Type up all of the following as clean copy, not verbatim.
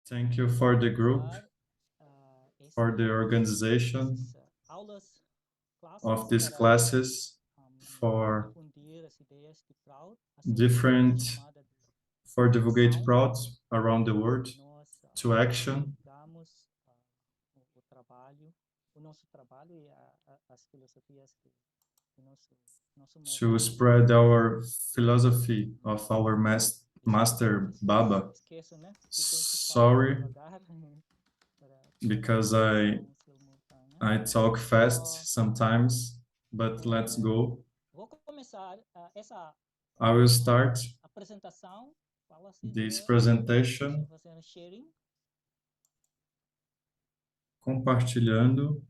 Thank you for the group, for the organization of these classes, for different, for divulgate PROUT around the world to action, to spread our philosophy of our master Baba. Sorry, because I talk fast sometimes, but let's go. I will start this presentation compartilhando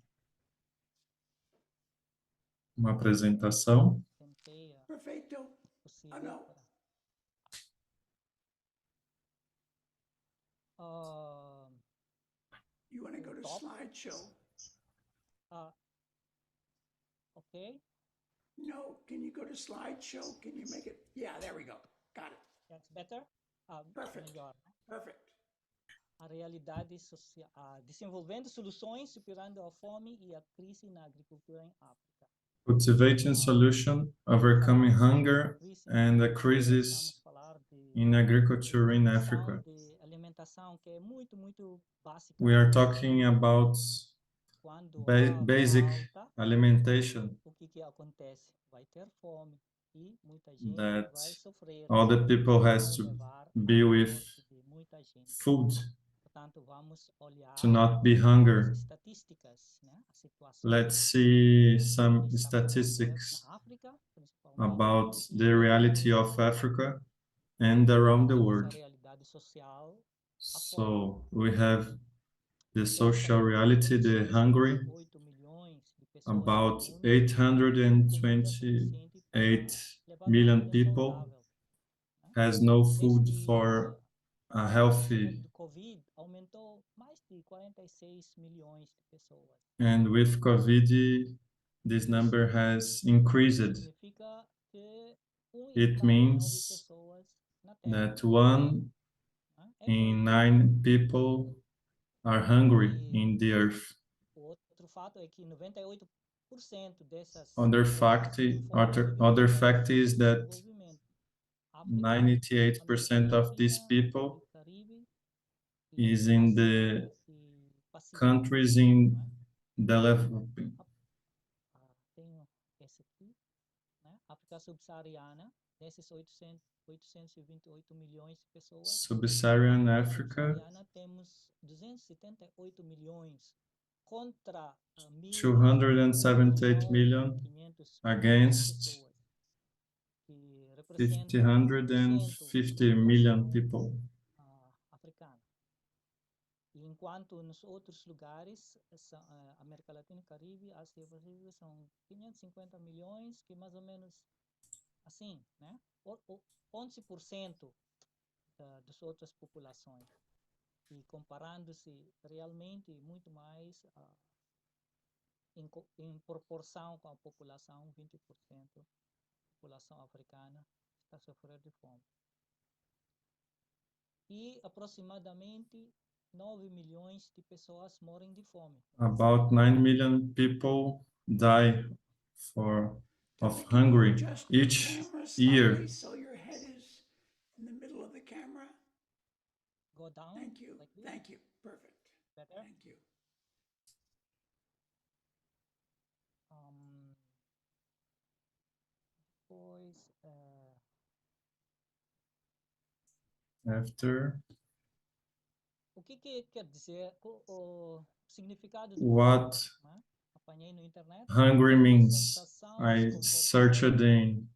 uma apresentação. Perfeito. Oh, no. You want to go to slideshow? Okay. No, can you go to slideshow? Can you make it? Yeah, there we go. Got it. That's better. Perfect. Melhor. Perfect. A realidade social, desenvolvendo soluções superando a fome e a crise na agricultura em África. Cultivating solution, overcoming hunger and a crisis in agriculture in Africa. De alimentação que é muito básica. We are talking about basic alimentation O que acontece? Vai ter fome e muita gente that vai sofrer. all the people has to be with food Portanto, vamos olhar to not be hunger. estatísticas, né? A situação Let's see some statistics na África, principalmente, about the reality of Africa and around the world. a realidade social, So we have the social reality, the hungry, 8 milhões de pessoas about no mundo, 828 million people has no food for a healthy, do Covid aumentou mais de 46 milhões de pessoas. and with COVID, this number has increased. Significa que It cada 9 means pessoas na Terra, that 1 in 9 people are hungry in the earth. O outro fato é que 98% dessas Other pessoas fact, estão fora do other Ministério fact do is that Desenvolvimento. África, 98% of these people Caribe is in the e Pacífico. countries in developing. Tenho esse aqui, né? África subsaariana, desses 828 milhões de pessoas. Sub-Saharan Africa, Subsaariana temos 278 milhões contra 278 million against 550 million people. Africana. E enquanto nos outros lugares, América Latina e Caribe, Ásia e Pacífico, são 550 milhões, que mais ou menos assim, né? 11% das outras populações. E comparando-se realmente muito mais em proporção com a população, 20% da população africana está sofrendo de fome. E aproximadamente 9 milhões de pessoas morrem de fome. About 9 million people die of hunger each year. So your head is in the middle of the camera. Go down. Thank you. Like this. Thank you. Perfect. Better. Thank you. Depois, After, o que quer dizer o significado do what né? Apanhei no internet. hungry means, I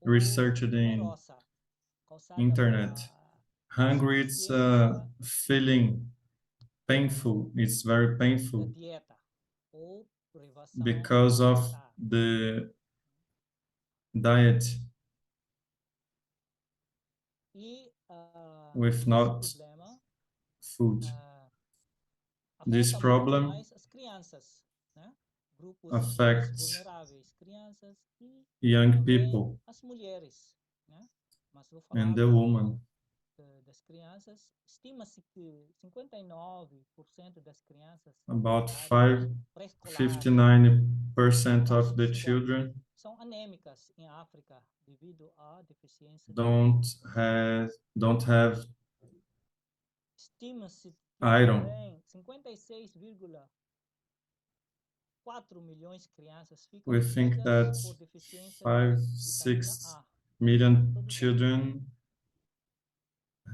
researched in dolorosa, internet. Hungry, it's a feeling painful. It's very painful dieta, ou privação because of alimentar. the diet E, with not problema, food. afeta This muito problem mais as crianças, né? Grupos affects vulneráveis, crianças e young também people as mulheres, né? Mas vou falar and the woman. da das crianças, estima-se que 59% das crianças em About idade pré-escolar 59% of the baixa-estudante children são anêmicas em África devido à deficiência de don't iron. have Estima-se que iron. também 56,4 milhões de crianças ficam We think cegas that por deficiência five, de vitamina six A. million Todos os anos. children Por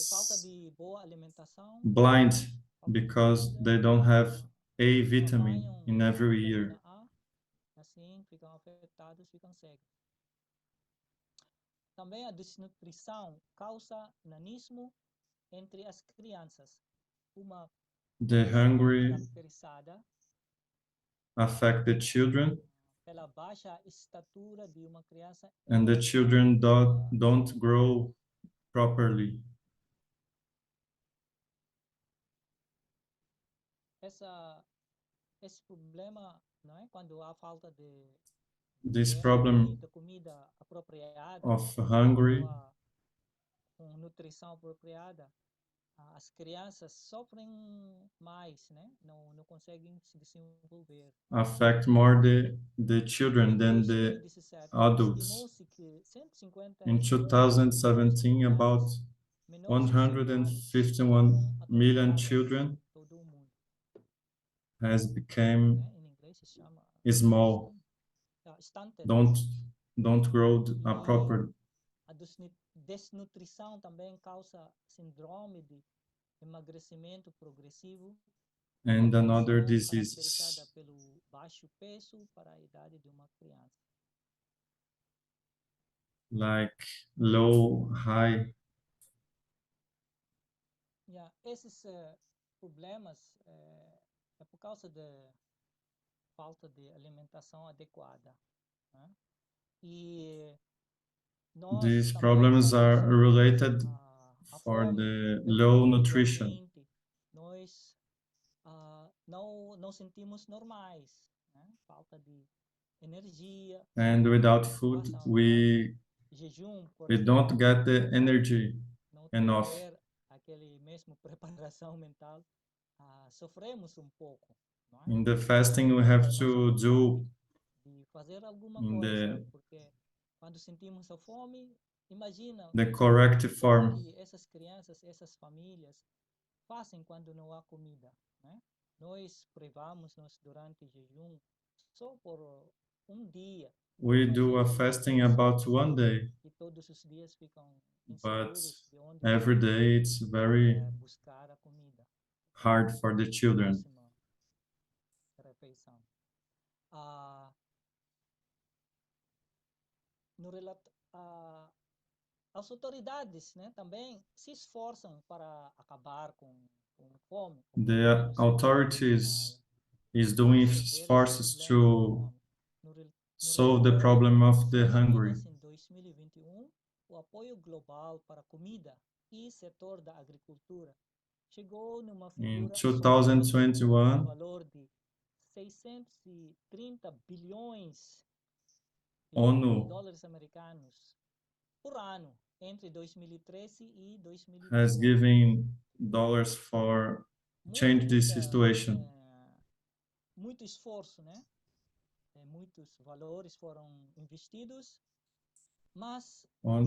falta has de boa alimentação, blind falta de because comida, they don't have A não vitamin apanham in every vitamina year. A, assim ficam afetados, ficam cegos. Também a desnutrição causa nanismo entre as crianças, uma The condição hungry caracterizada affect the children, pela baixa estatura de uma criança em and the relação children à don't estatura. grow properly. Esse problema, não é? Quando há falta This problem de comida apropriada of ou hungry com nutrição apropriada, as crianças sofrem mais, né? Não conseguem se desenvolver. affect more the children Em than the 2017, adults. estimou-se que In 151 milhões de 2017, about crianças menores de 5 anos 151 foram million atrofiadas children em todo o mundo. has become Né? Em inglês se chama small, stunted. don't grow E properly. a desnutrição também causa síndrome de emagrecimento progressivo, uma And another condição caracterizada diseases pelo baixo peso para a idade de uma criança. like low, high. Yeah, esses problemas é por causa da falta de alimentação adequada, né? E nós These também problems sabemos are que related a for fome the low nutrition. individualmente nós não sentimos normais, né? Falta de energia, And without né? food, Passam anos jejum, por we don't exemplo, get the energy não enough. ter aquele mesmo preparação mental, sofremos um pouco, não é? In the fasting, we have Nossa to vontade do de fazer alguma in coisa, porque quando sentimos a fome, imagina the correct o que form. que essas crianças, essas famílias fazem quando não há comida, né? Nós privamos-nos durante jejum só por um dia. We do a Imagina fasting pessoas about one day, que todos os dias ficam but inseguros de onde every day it's very buscar a comida hard for the na children. próxima refeição. Ah, no relato, as autoridades, né, também se esforçam para acabar com fome, ou pelo The menos authorities is doing resolver esse forces problema da to fome. No solve the relatório problem de of the Nações hungry. Unidas em 2021, o apoio global para comida e setor da agricultura chegou numa In figura assustadora, um 2021, valor de 630 bilhões de ONU dólares americanos por ano entre 2013 e has 2018. given dollars for change this situation. Muito esforço, né? Muitos valores foram investidos, mas On,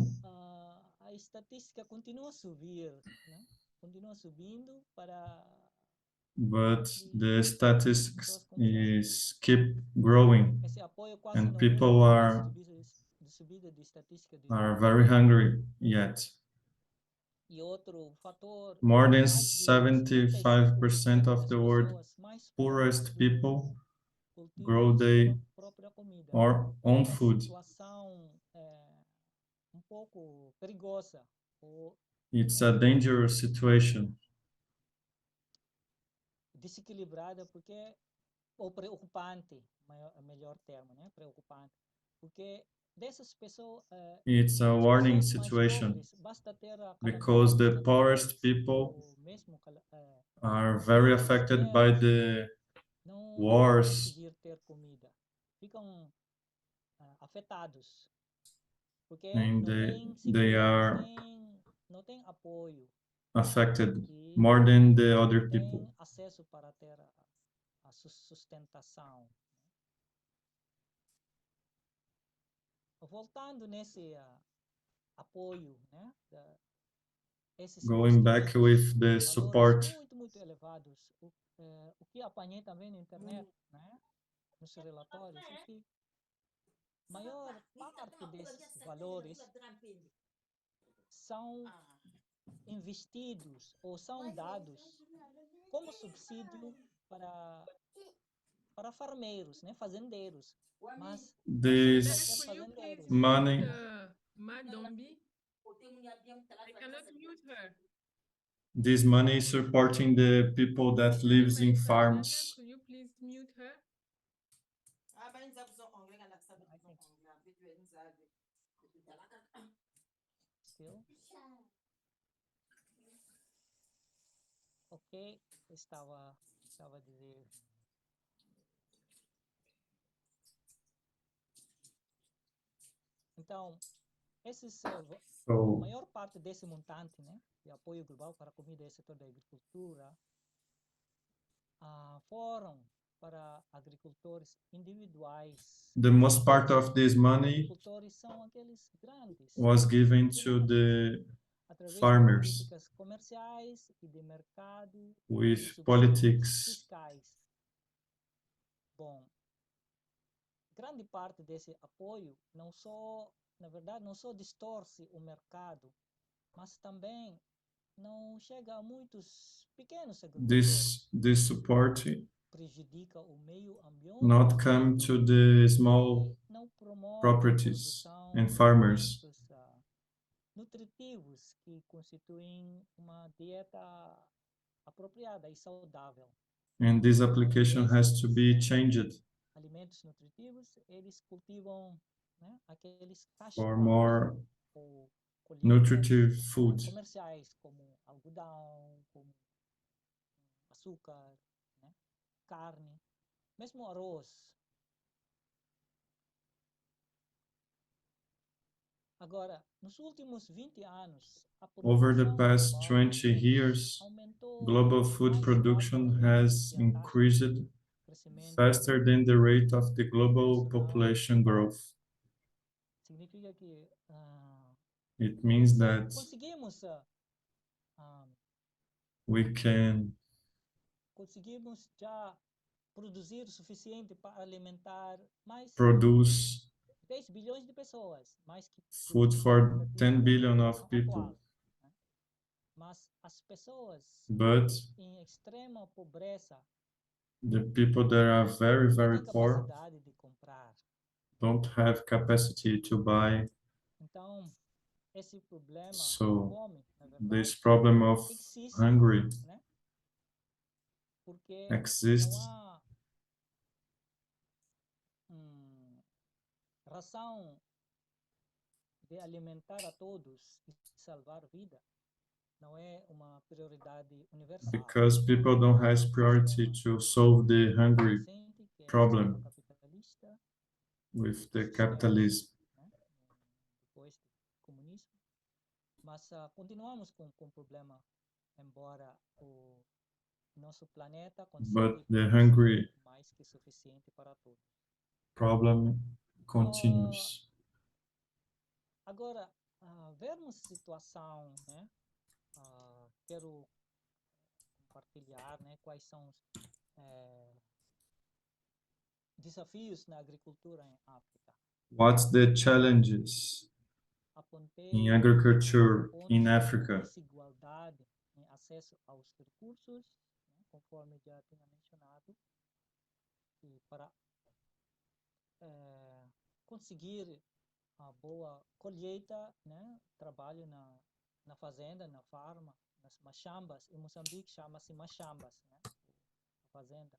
a estatística continua a subir, né? Continua subindo para but the pessoas statistics com fome. is keep growing, Esse apoio quase and não é people um indício de subida de estatística de are very desenvolvimento. hungry yet. E outro fator, More than mais de 75% 55% of das the world pessoas mais pobres poorest do people mundo grow cultivam their sua própria comida. or É own uma food. situação um pouco perigosa ou It's a dangerous situation. desequilibrada, porque ou preocupante, melhor termo, né? Preocupante, porque dessas pessoas, It's a as warning pessoas mais situation pobres, basta ter because calamidades the poorest naturais people ou mesmo are very grandes affected by guerras, the não vão wars, conseguir ter comida, ficam afetados, porque and não tem they segurança, não are tem não tem apoio affected e more than the other não people. tem acesso para ter a sustentação. Voltando nesse apoio, né, esses Going back investimentos with de the valores support, muito, muito elevados, o que apanhei também na internet, né, nos relatórios, é que maior parte desses valores são investidos ou são dados como subsídio para farmeiros, né, fazendeiros, mas não são qualquer this Could you please fazendeiros. mute money, Madombi? I cannot mute her. this money is supporting the people that lives in farms. Could you please mute her? I think still. Ok, estava a dizer. Então, a So maior parte desse montante, né, de apoio global para a comida e setor da agricultura foram para agricultores individuais. the most part of this money Agricultores são aqueles grandes, was given to multinacionais, the através de farmers políticas comerciais e de mercado e with subsídios politics. fiscais. Bom, grande parte desse apoio na verdade, não só distorce o mercado, mas também não chega a muitos pequenos agricultores, This support prejudica o meio ambiente not come to the small e não promove a properties produção and de farmers. alimentos nutritivos que constituem uma dieta apropriada e saudável. And this Ao application invés has to be desses changed alimentos nutritivos, eles cultivam, né, aqueles for cash more crops ou colheitas nutritive food. comerciais como algodão, como açúcar, né, carne, mesmo arroz. Agora, nos últimos 20 anos, a Over the produção past global de 20 alimentos years, aumentou global food mais production rapidamente has que a taxa de increased crescimento faster than the rate of the global populacional. population growth. Significa que It means that conseguimos we can já produzir o suficiente para alimentar mais produce 10 bilhões de pessoas, mais do food que a for 10 expectativa da billion of população people. atual, né? Mas as pessoas But em extrema pobreza the people that are very, não very têm poor capacidade de comprar. don't have capacity to buy. Então, esse problema de So fome, na this verdade, problem of existe, hungry né? Porque não exists há ração de alimentar a todos e salvar vida. Não é uma prioridade universal. because people don't have priority to solve the hungry Recente, que é o sistema problem capitalista, with the sistemas, capitalism. né, depois do comunismo, mas continuamos com o problema, embora o nosso planeta But consiga the produzir hungry mais que suficiente para todos. problem Ah, continues. agora, vermos situação, né? Quero compartilhar, né, quais são os desafios na agricultura em África. What's the challenges in Apontei agriculture pontos in de Africa? desigualdade em acesso aos recursos, né, conforme já tinha mencionado, e para conseguir a boa colheita, né, trabalho na fazenda, na farma, nas machambas. Em Moçambique chama-se machambas, né, a fazenda.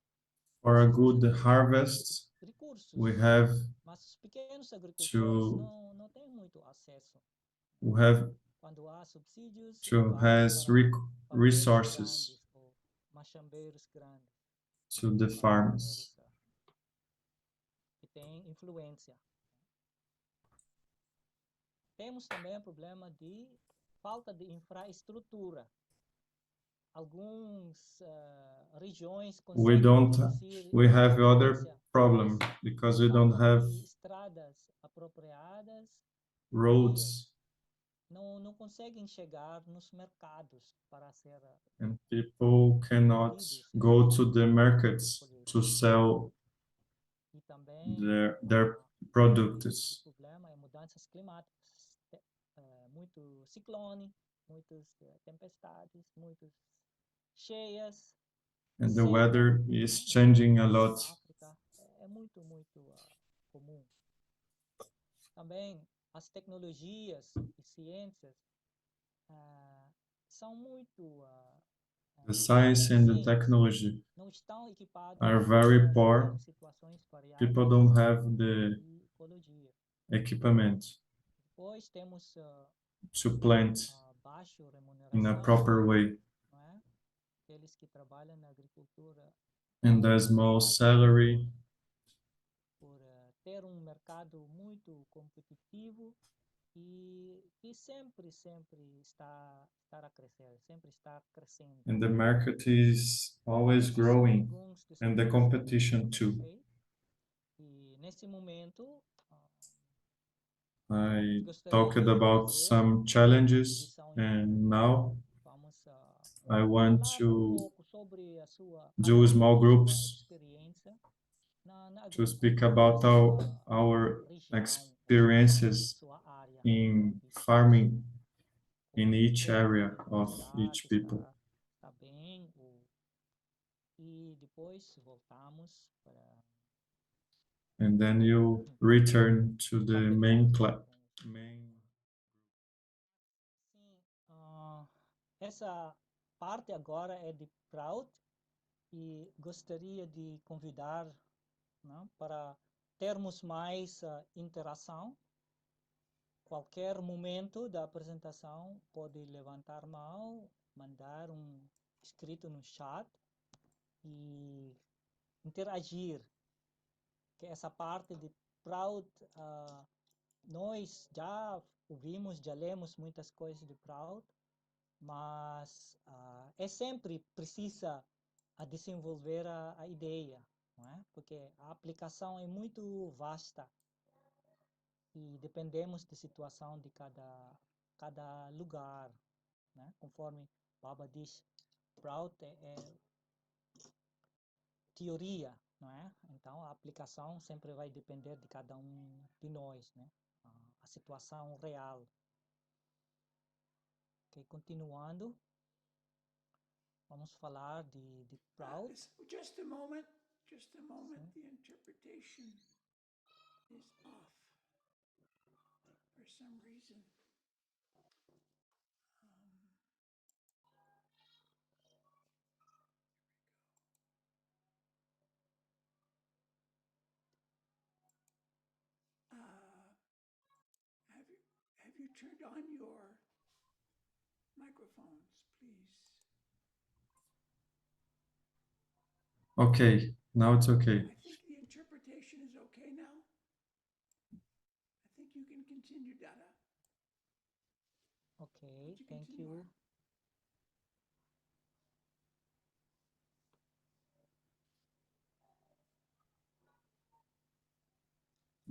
For a Precisamos good de harvest, recursos, we have mas os pequenos agricultores to não têm muito acesso. we have Quando há subsídios, to vai has para farmeiros resources grandes ou machambeiros grandes, to the farms. fazendeiros que têm influência. Temos também o problema de falta de infraestrutura. Algumas regiões We conseguem don't, reduzir we have essa other distância, problem mas because we por don't falta have de estradas apropriadas e roads não conseguem chegar nos mercados para ser and people cannot colhidos go to essas the markets to colheitas. sell E também their o products. problema é mudanças climáticas, muito ciclone, muitas tempestades, muitas cheias, And the seca, weather né, is changing a lot. na África. É muito, muito comum. Também as tecnologias e ciências são muito The science and the deficientes, technology não estão equipados are very para poor. seguir situações variáveis People don't have the de ecologia. equipment Depois temos to plant baixa in a remuneração, proper way. não é? Aqueles que trabalham na agricultura And the small salary por ter um mercado muito competitivo e sempre estar a crescer, sempre estar crescendo. and the market is always Esses são growing alguns dos and the problemas, competition too. ok? E nesse momento I gostaria talked de about fazer some uma challenges divisão em and grupos. now Vamos I want falar um to pouco sobre do cada um, small a sua groups experiência na to speak agricultura na about sua our região ou experiences sua área in de experiência. farming in Como each temos area de of mostrar each que people. está bem e depois voltamos para And then you return to the main competencias. main. Sim, essa parte agora é de PROUT e gostaria de convidar, né, para termos mais interação. Qualquer momento da apresentação pode levantar a mão, mandar um escrito no chat e interagir. Que essa parte de PROUT, nós já ouvimos, já lemos muitas coisas de PROUT, mas é sempre precisa desenvolver a ideia, não é? Porque a aplicação é muito vasta e dependemos da situação de cada lugar, né? Conforme Baba diz, PROUT é teoria, não é? Então a aplicação sempre vai depender de cada um de nós, né? A situação real. Ok, continuando, vamos falar de PROUT. Just a moment. Just a moment. The interpretation is off for some reason. Have you turned on your microphones, please? Okay, now it's okay. I think the interpretation is okay now. I think you can continue, Dada. Ok, thank you.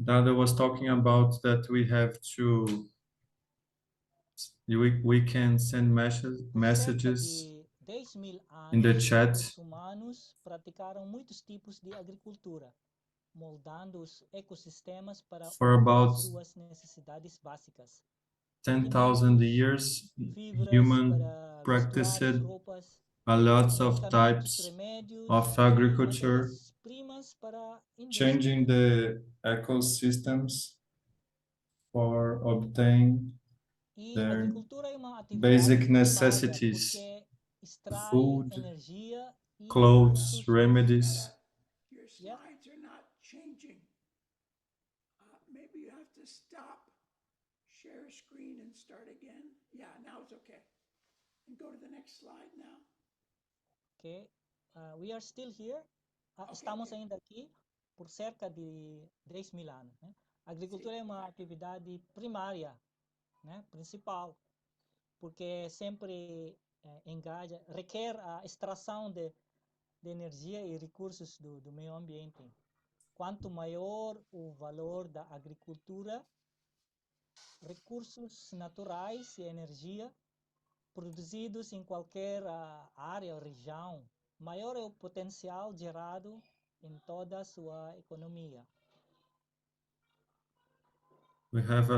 Dada was talking about that we have to we can send Por cerca messages de 10.000 in the anos, chat. os humanos praticaram muitos tipos de agricultura, moldando os ecossistemas para For about suas necessidades básicas. 10,000 years, Fibras human para practiced vestuários, roupas, a lot of medicamentos, types remédios of e agriculture, matérias-primas para a indústria. changing the ecosystems for obtaining E a their agricultura é uma atividade basic primária necessities, porque extrai food, energia e clothes, recursos. remedies. Your slides are not changing. Maybe you have to stop, share screen and start again. Yeah, now it's okay. And go to the next slide now. Okay, we are still here. Estamos ainda aqui por cerca de 10.000 anos. Né? A agricultura é uma atividade primária, né? Principal. porque sempre requer a extração de energia e recursos do meio ambiente. Quanto maior o valor da agricultura, recursos naturais e energia produzidos em qualquer área ou região, maior é o potencial gerado em toda a sua economia. We have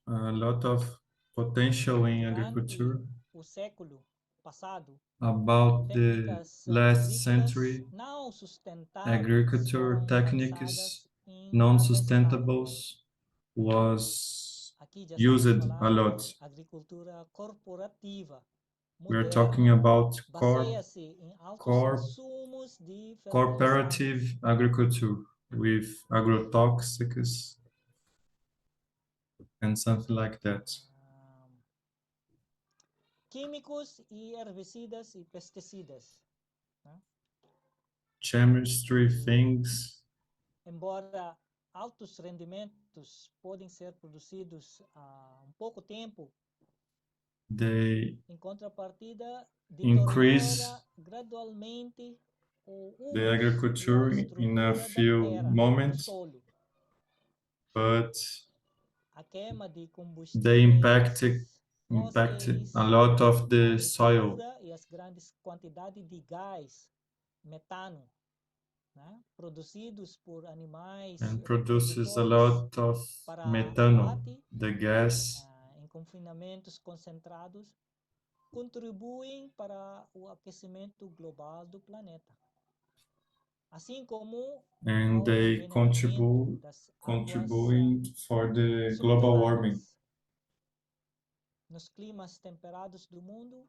a lot of potential in agriculture. O século passado, About the técnicas last agrícolas century, não sustentáveis agriculture foram lançadas techniques em larga escala. non-sustentables was Aqui já estamos used a falando lot. de agricultura corporativa, We're talking moderna, about baseia-se em altos insumos de fertilizantes, cooperative agriculture with agrotoxics and something like that. químicos e herbicidas e pesticidas, né? Chemistry things, Embora altos rendimentos podem ser produzidos há pouco tempo, they em contrapartida, increase deteriora gradualmente o the humus e a agriculture in a estrutura da few terra, do moments, solo. but A queima de they combustíveis impacted fósseis, a lot of a the soil agricultura e as grandes quantidades de gás, metano, né, produzidos por animais and produces a reprodutores lot of para methanol, abate the gas, em confinamentos concentrados, contribuem para o aquecimento global do planeta, assim como and ao they envenenamento das águas contributing for the global warming. subterrâneas. Nos climas temperados do mundo,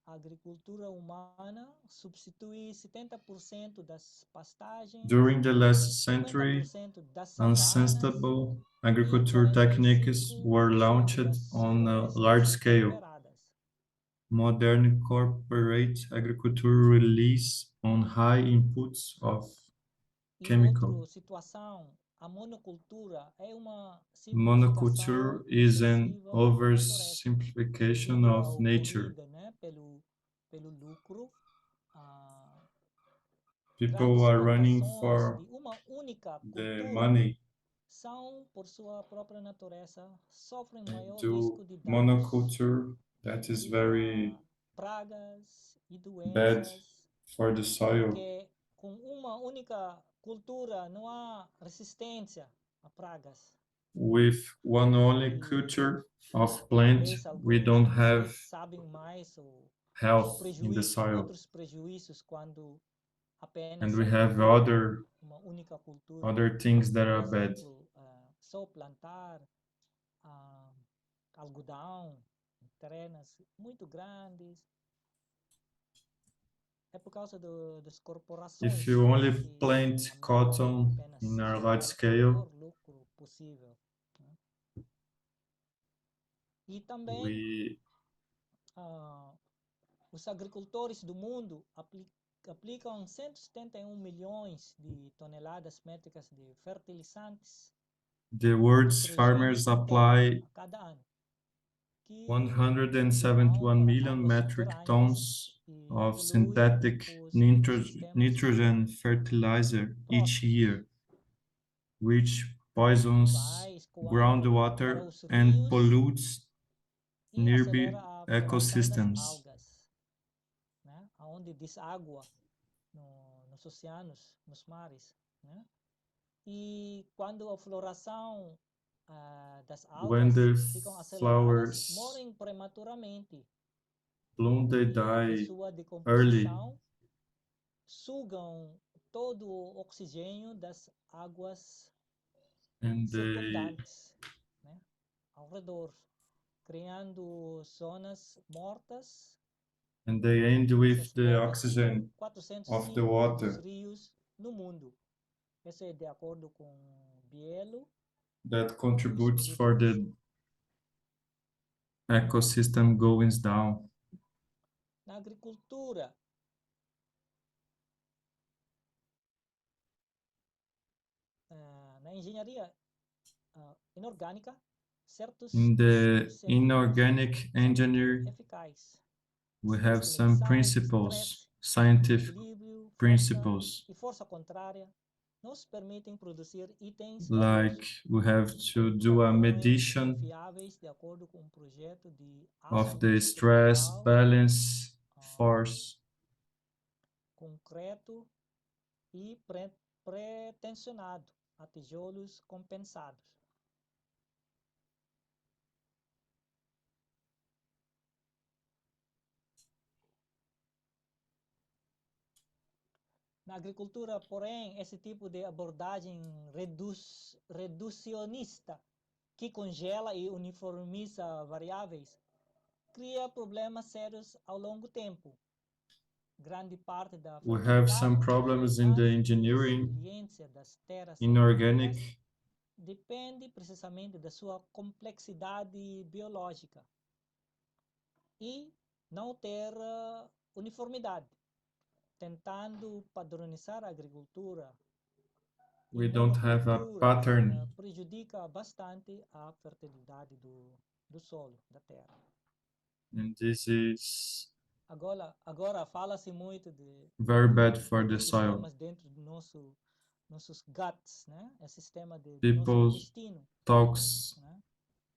a agricultura humana substitui 70% das pastagens, During the last century, 50% das savanas unsustainable e agriculture techniques were 45% launched das on a large florestas scale. temperadas. Modern corporate agriculture relies on high inputs of E chemical. outra situação, a monocultura é uma Monoculture simplificação is an excessiva da natureza, oversimplification devido of ao nature. corrida, né, pelo lucro, People grandes are running plantações for de uma única the cultura money são, por sua própria natureza, sofrem and maior do risco de danos monoculture that is devido very a pragas e bad doenças, for the soil. porque com uma única cultura não há resistência a pragas. With one only E culture of plant, talvez we alguns don't de have vocês sabem mais os health in the prejuízos, soil. outros prejuízos quando And apenas we se have agriculta uma única cultura. other things that Por are bad. exemplo, só plantar algodão em terrenos muito grandes. É por causa das corporações If you only que plant a meta é cotton apenas in a large gerar o scale, maior lucro possível, né? E também we os agricultores do mundo aplicam 171 milhões de toneladas métricas de fertilizantes the world's nitrogenos farmers na terra apply a cada ano, que vão 171 para million águas metric subterrâneas tons e of poluem synthetic os ecossistemas nitrogen fertilizer each próximos year, which e poisons vai escoando para groundwater os and rios pollutes e nearby acelera a formação das ecosystems. algas, né? Onde deságua nos oceanos, nos mares, né? E quando a floração das When algas the ficam aceleradas, flowers morrem prematuramente bloom, they e de die sua early, decomposição sugam todo o oxigênio das águas and circundantes, né, ao redor, criando zonas mortas. they end with Essas the zonas são oxygen of the 405 dos water rios no mundo. Isso é de acordo com Bielo that e os contributes for críticos. the ecosystem going down. Na agricultura, na engenharia inorgânica, certos In the subsetores inorganic são muito engineering, eficazes. we have Sistema some equilibrado, principles, stress, scientific equilíbrio, força principles, e força contrária nos permitem produzir itens like velhos we have to com do a padrões medition confiáveis de acordo com um projeto de of aço the stress estrutural balance ah, force. concreto e pré-tensionado a tijolos compensados. Na agricultura, porém, esse tipo de abordagem reducionista, que congela e uniformiza variáveis, cria problemas sérios ao longo tempo. Grande parte da We have fertilidade, some problems in the eficácia e engineering, resiliência das terras agrícolas inorganic. depende precisamente da sua complexidade biológica e não ter uniformidade. Tentando padronizar a agricultura e We don't have a monocultura pattern, prejudica bastante a fertilidade do solo, da terra. and this is Agora fala-se muito very bad for the de soil. sistemas dentro do nossos guts, né? É sistema do nosso People intestino, talks né?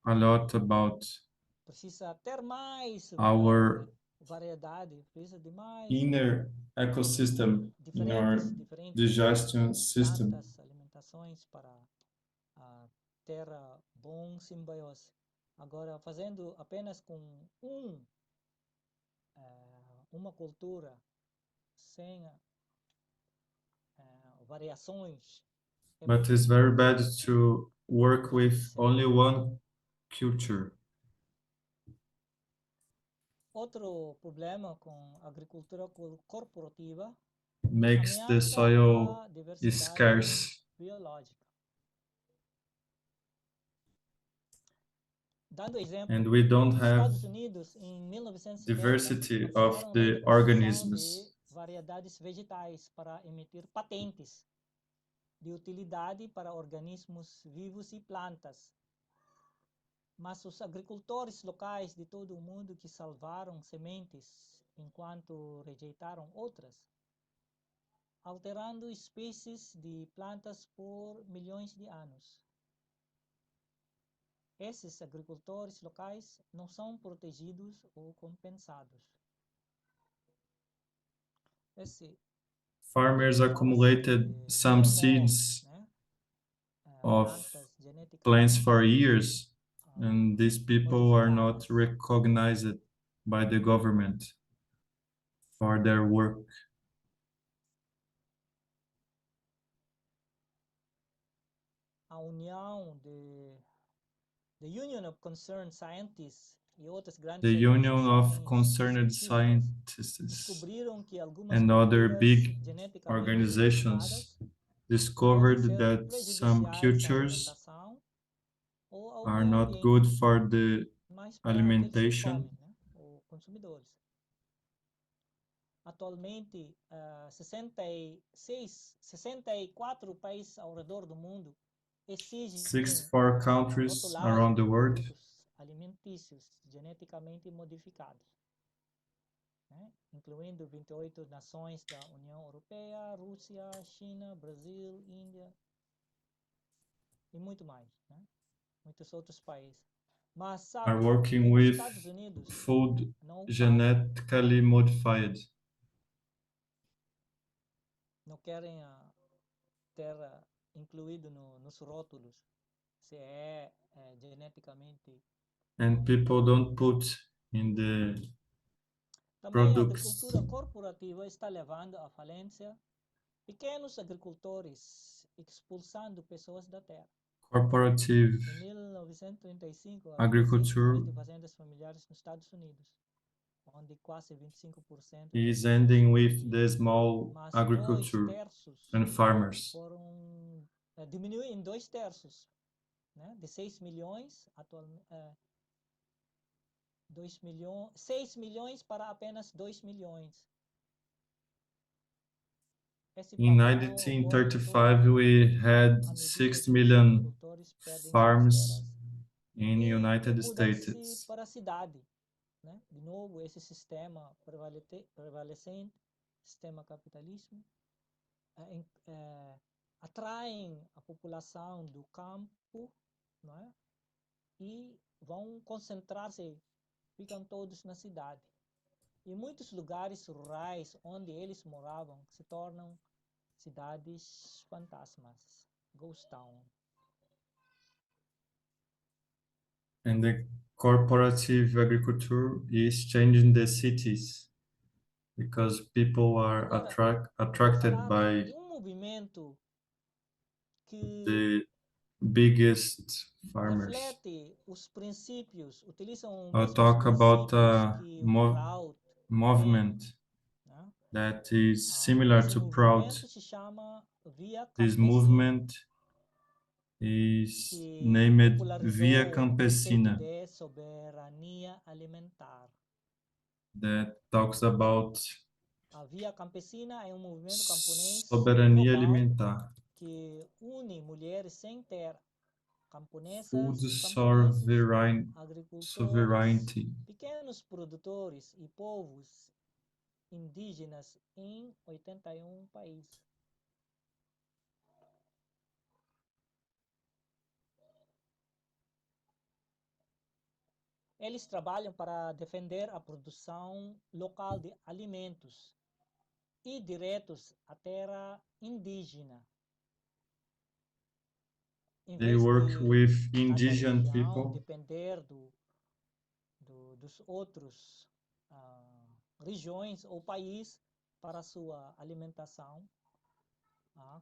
a lot about Precisa ter mais our variedade, precisa de mais inner ecosystem in our diferentes digestion system. plantas, alimentações para ter bom simbiose. Agora, fazendo apenas com uma cultura sem variações, But it's muito very bad to work with prejudicial. only one culture. Outro problema com a agricultura corporativa Makes the ameaça soil a diversidade scarce, biológica. Dando and exemplo, we don't nos have Estados Unidos, em 1970, diversity of aprovaram lei the de proteção de organisms. variedades vegetais para emitir patentes de utilidade para organismos vivos e plantas. Mas os agricultores locais de todo o mundo que salvaram sementes enquanto rejeitaram outras, alterando espécies de plantas por milhões de anos. Esses agricultores locais não são protegidos ou compensados. Farmers Fala-se accumulated de some GMOs, seeds né? of Plantas plants geneticamente for years, and these people are not modificadas. recognized by the government for their work. A União The Union of Concerned Scientists e outras grandes The Union of organizações Concerned científicas Scientists descobriram que algumas and other culturas big geneticamente organizations modificadas podem discovered ser that some prejudiciais à cultures alimentação ou ao are meio not good ambiente, for the mas para aqueles que alimentation. comem, né? Ou consumidores. Atualmente, 64 países ao redor do mundo exigem 64 countries rotulagem around the de world produtos alimentícios geneticamente modificados, né? Incluindo 28 nações da União Europeia, Rússia, China, Brasil, Índia e muito mais, né? Muitos outros países. Mas, are sabe, aqui working nos with Estados Unidos food não param, genetically modified. não querem ter incluído nos rótulos se é geneticamente. And people don't put in the Também a products. agricultura corporativa está levando à falência pequenos agricultores, expulsando pessoas da terra. Corporative Em 1935, havia 6 agriculture milhões de fazendas familiares nos Estados Unidos, onde quase 25% is deviam ending with sobreviver. the small Mas agriculture and farmers. foram diminuíram em 2/3, né? De 6 milhões, 6 milhões para apenas 2 milhões. Esse In padrão ocorre em todo o 1935, mundo we had à medida 6 que os million agricultores perdem suas farms terras in e United mudam-se States. para a cidade, né? De novo, esse sistema prevalecente, sistema capitalismo, atraem a população do campo, não é? E vão concentrar-se, ficam todos na cidade. E muitos lugares rurais onde eles moravam se tornam cidades fantasmas, ghost town. And the corporative agriculture is changing the cities because people are Agora, vou attracted falar de by movimento que the biggest farmers. reflete os princípios, utilizam os I'll mesmos talk about princípios a que o PROUT tem, movement né? that is similar Esse to PROUT. movimento se chama Via This Campesina, movement is que named Via popularizou o conceito Campesina, de soberania alimentar. that talks about A Via Campesina é um movimento camponês soberania global alimentar, que une mulheres sem terra, food camponesas e camponeses, agricultores, sovereignty. pequenos produtores e povos indígenas em 81 países. Eles trabalham para defender a produção local de alimentos e direitos à terra indígena. Em They vez work de with cada indigenous região people. depender dos outros regiões ou país para sua alimentação,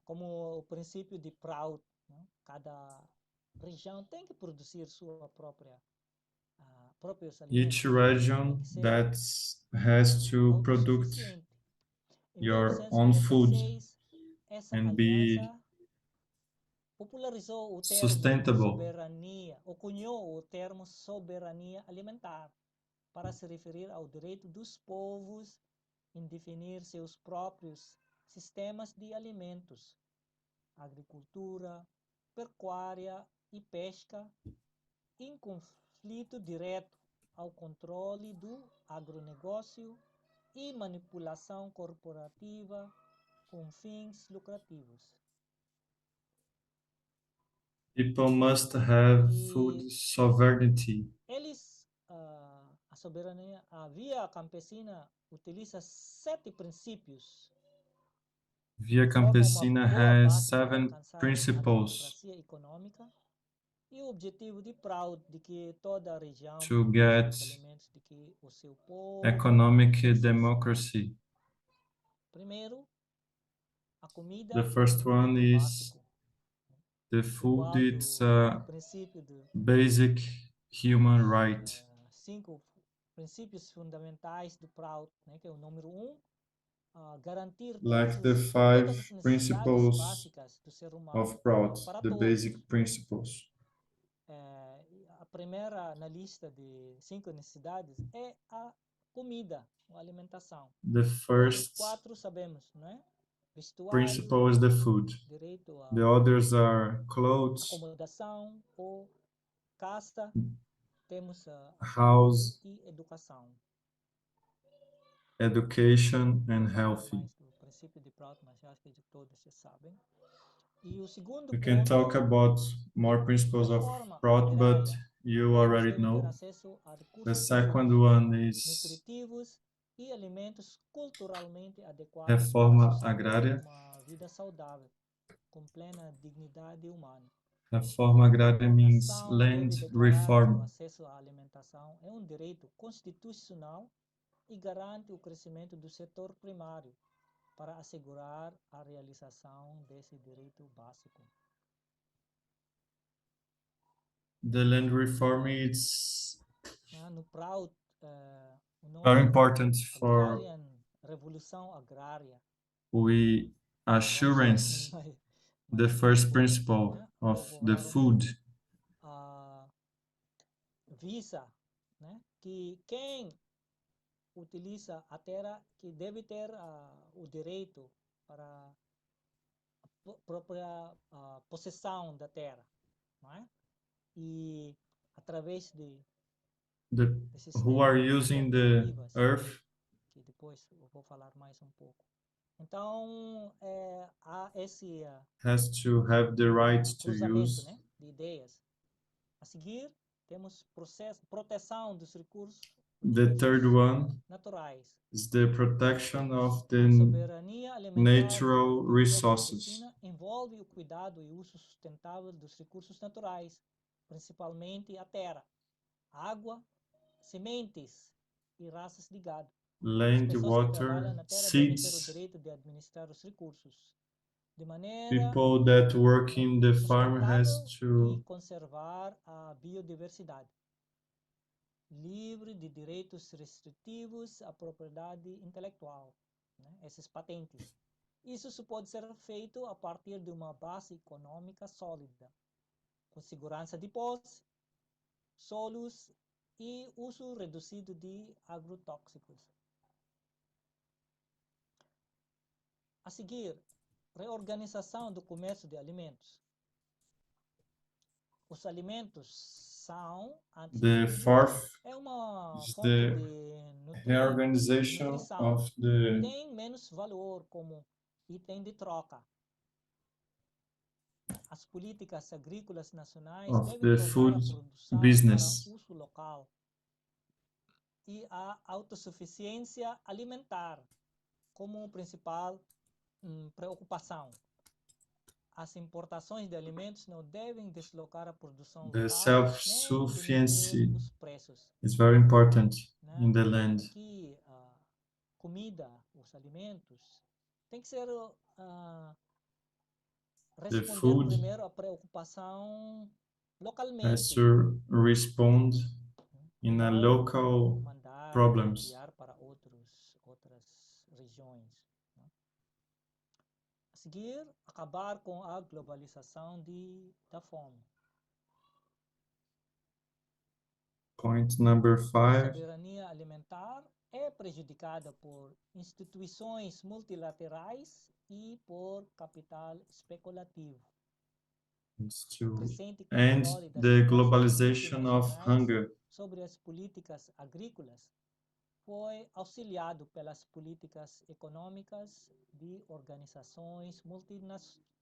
como o princípio de PROUT, né? Cada região tem que produzir sua próprios Each alimentos, tem region que ser that has to produce autossuficiente. Em your own food 1996, essa and be aliança popularizou o termo sustainable. soberania, ou cunhou o termo soberania alimentar, para se referir ao direito dos povos em definir seus próprios sistemas de alimentos, agricultura, pecuária e pesca, em conflito direto ao controle do agronegócio e manipulação corporativa com fins lucrativos. People must have food E sovereignty. eles, a soberania, a Via Campesina utiliza 7 princípios Via que formam uma Campesina boa has base para 7 alcançar a principles democracia econômica e o objetivo de PROUT de que toda a região to produza get os alimentos de que o seu povo economic precisa. democracy. Primeiro, a The comida é um first one direito is básico, the food, igual it's do a princípio basic human dos right. 5 princípios fundamentais do PROUT, né, que é o número 1, garantir Like the todas 5 as necessidades principles básicas do ser humano of PROUT, para the todos. basic principles. A primeira na lista de 5 necessidades é a comida, a alimentação. The Os outros first 4 sabemos, não é? Vestuário, principle is the food. direito The à others are clothes, acomodação ou casa, temos a saúde house, e educação. education, Vou and falar healthy. mais do princípio de PROUT, mas acho que todos já sabem. E o segundo We can talk ponto, about more principles of reforma PROUT, but agrária. you Povos already devem ter know. acesso a The recursos second públicos, one is nutritivos e alimentos culturalmente adequados para reforma sustentar agrária. uma vida saudável, com plena dignidade humana. Reforma agrária A means nação land deve declarar que o reform. acesso à alimentação é um direito constitucional e garante o crescimento do setor primário para assegurar a realização desse direito básico. The land reform is No PROUT, o very nome important for Agrarian Revolução Agrária, we vamos ver assim assurance the mais first profundo, principle né? of Vou the falar um food. pouco. Visa, né? Que quem utiliza a terra que deve ter o direito para a própria possessão da terra, não é? E através de who sistema are de using the cooperativas, earth que depois eu vou falar mais um pouco. Então, há esse has to have the right to cruzamento, use. né, de ideias. A seguir, temos proteção dos The third recursos one naturais. is the protection of A the soberania alimentar natural e resources. autossuficiência envolve o cuidado e uso sustentável dos recursos naturais, principalmente a terra, água, sementes e raças de gado. As Land, pessoas que trabalham water, na terra devem ter o seeds. direito de administrar os recursos de maneira People that work in the farm has sustentável e to conservar a biodiversidade, livre de direitos restritivos à propriedade intelectual, né? Esses patentes. Isso só pode ser feito a partir de uma base econômica sólida, com segurança de posse, solos e uso reduzido de agrotóxicos. A seguir, reorganização do comércio de alimentos. Os alimentos são, antes de the tudo, fourth uma is fonte the de reorganization nutrição. of the Tem menos valor como item de troca. As políticas agrícolas nacionais devem tornar food a produção business. para uso local e a autossuficiência alimentar como principal preocupação. As importações de alimentos não devem deslocar a produção The local nem diminuir self-sufficiency os preços, is very important né? in the land. Aqui, a comida, os alimentos, tem que ser The responder food primeiro à preocupação has localmente, to respond e in a não local mandar problems. enviar para outras regiões, né? A seguir, acabar com a globalização da fome. Point number A 5 soberania alimentar é prejudicada por instituições multilaterais e por capital especulativo. is O to crescente end controle das the empresas globalization of multinacionais hunger. sobre as políticas agrícolas foi auxiliado pelas políticas econômicas de organizações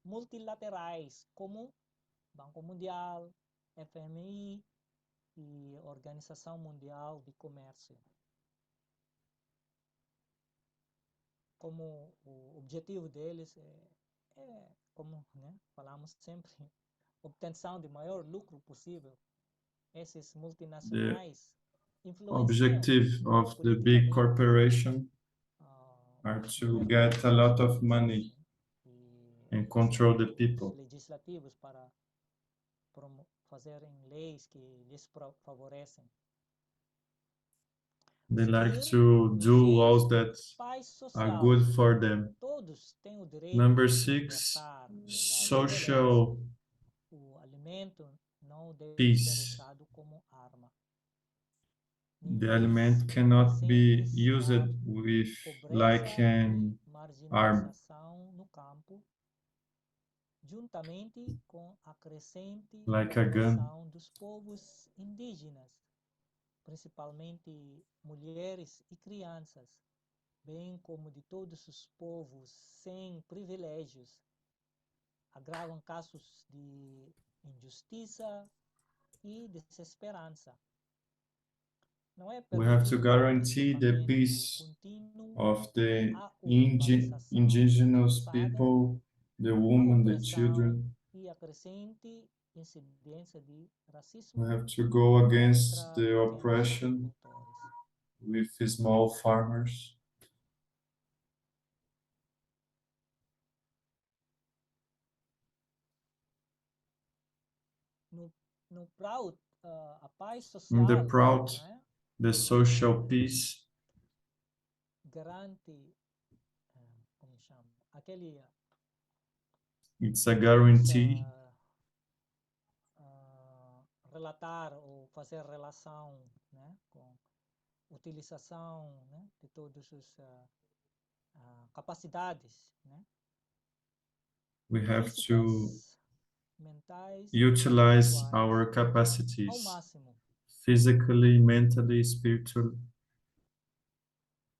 multilaterais como Banco Mundial, FMI e Organização Mundial de Comércio. Como o objetivo deles como, né, falamos sempre, obtenção de maior lucro possível. Esses multinacionais influenciam Objective of the big politicamente corporation are os to governos get a lot of nacionais, money e and control the os people. legislativos para fazerem leis que lhes favorecem. They like Seguir, to do no laws 6, that paz are social. good for them. Todos têm o direito Number de 6, libertar da social violência. O alimento não deve ser peace. usado como arma. The Níveis element cannot be crescentes used da with pobreza like an e arm. marginalização no campo, juntamente com a crescente Like a gun. ocupação dos povos indígenas, principalmente mulheres e crianças, bem como de todos os povos sem privilégios, agravam casos de injustiça e desesperança. Não é We have to permitido guarantee the deslocamento peace contínuo of the a urbanização indigenous forçada, people, the a women, the opressão children. e a crescente incidência de racismo We have to go against contra the pequenos oppression agricultores. with small farmers. No PROUT, a paz In the social, PROUT, né, the social peace, garante, como chama, aquele it's a podemos guarantee. relatar ou fazer relação, né, com utilização, né, de todas as capacidades, né, We have to físicas mentais e utilize espirituais our ao capacities máximo. physically, mentally, spiritually.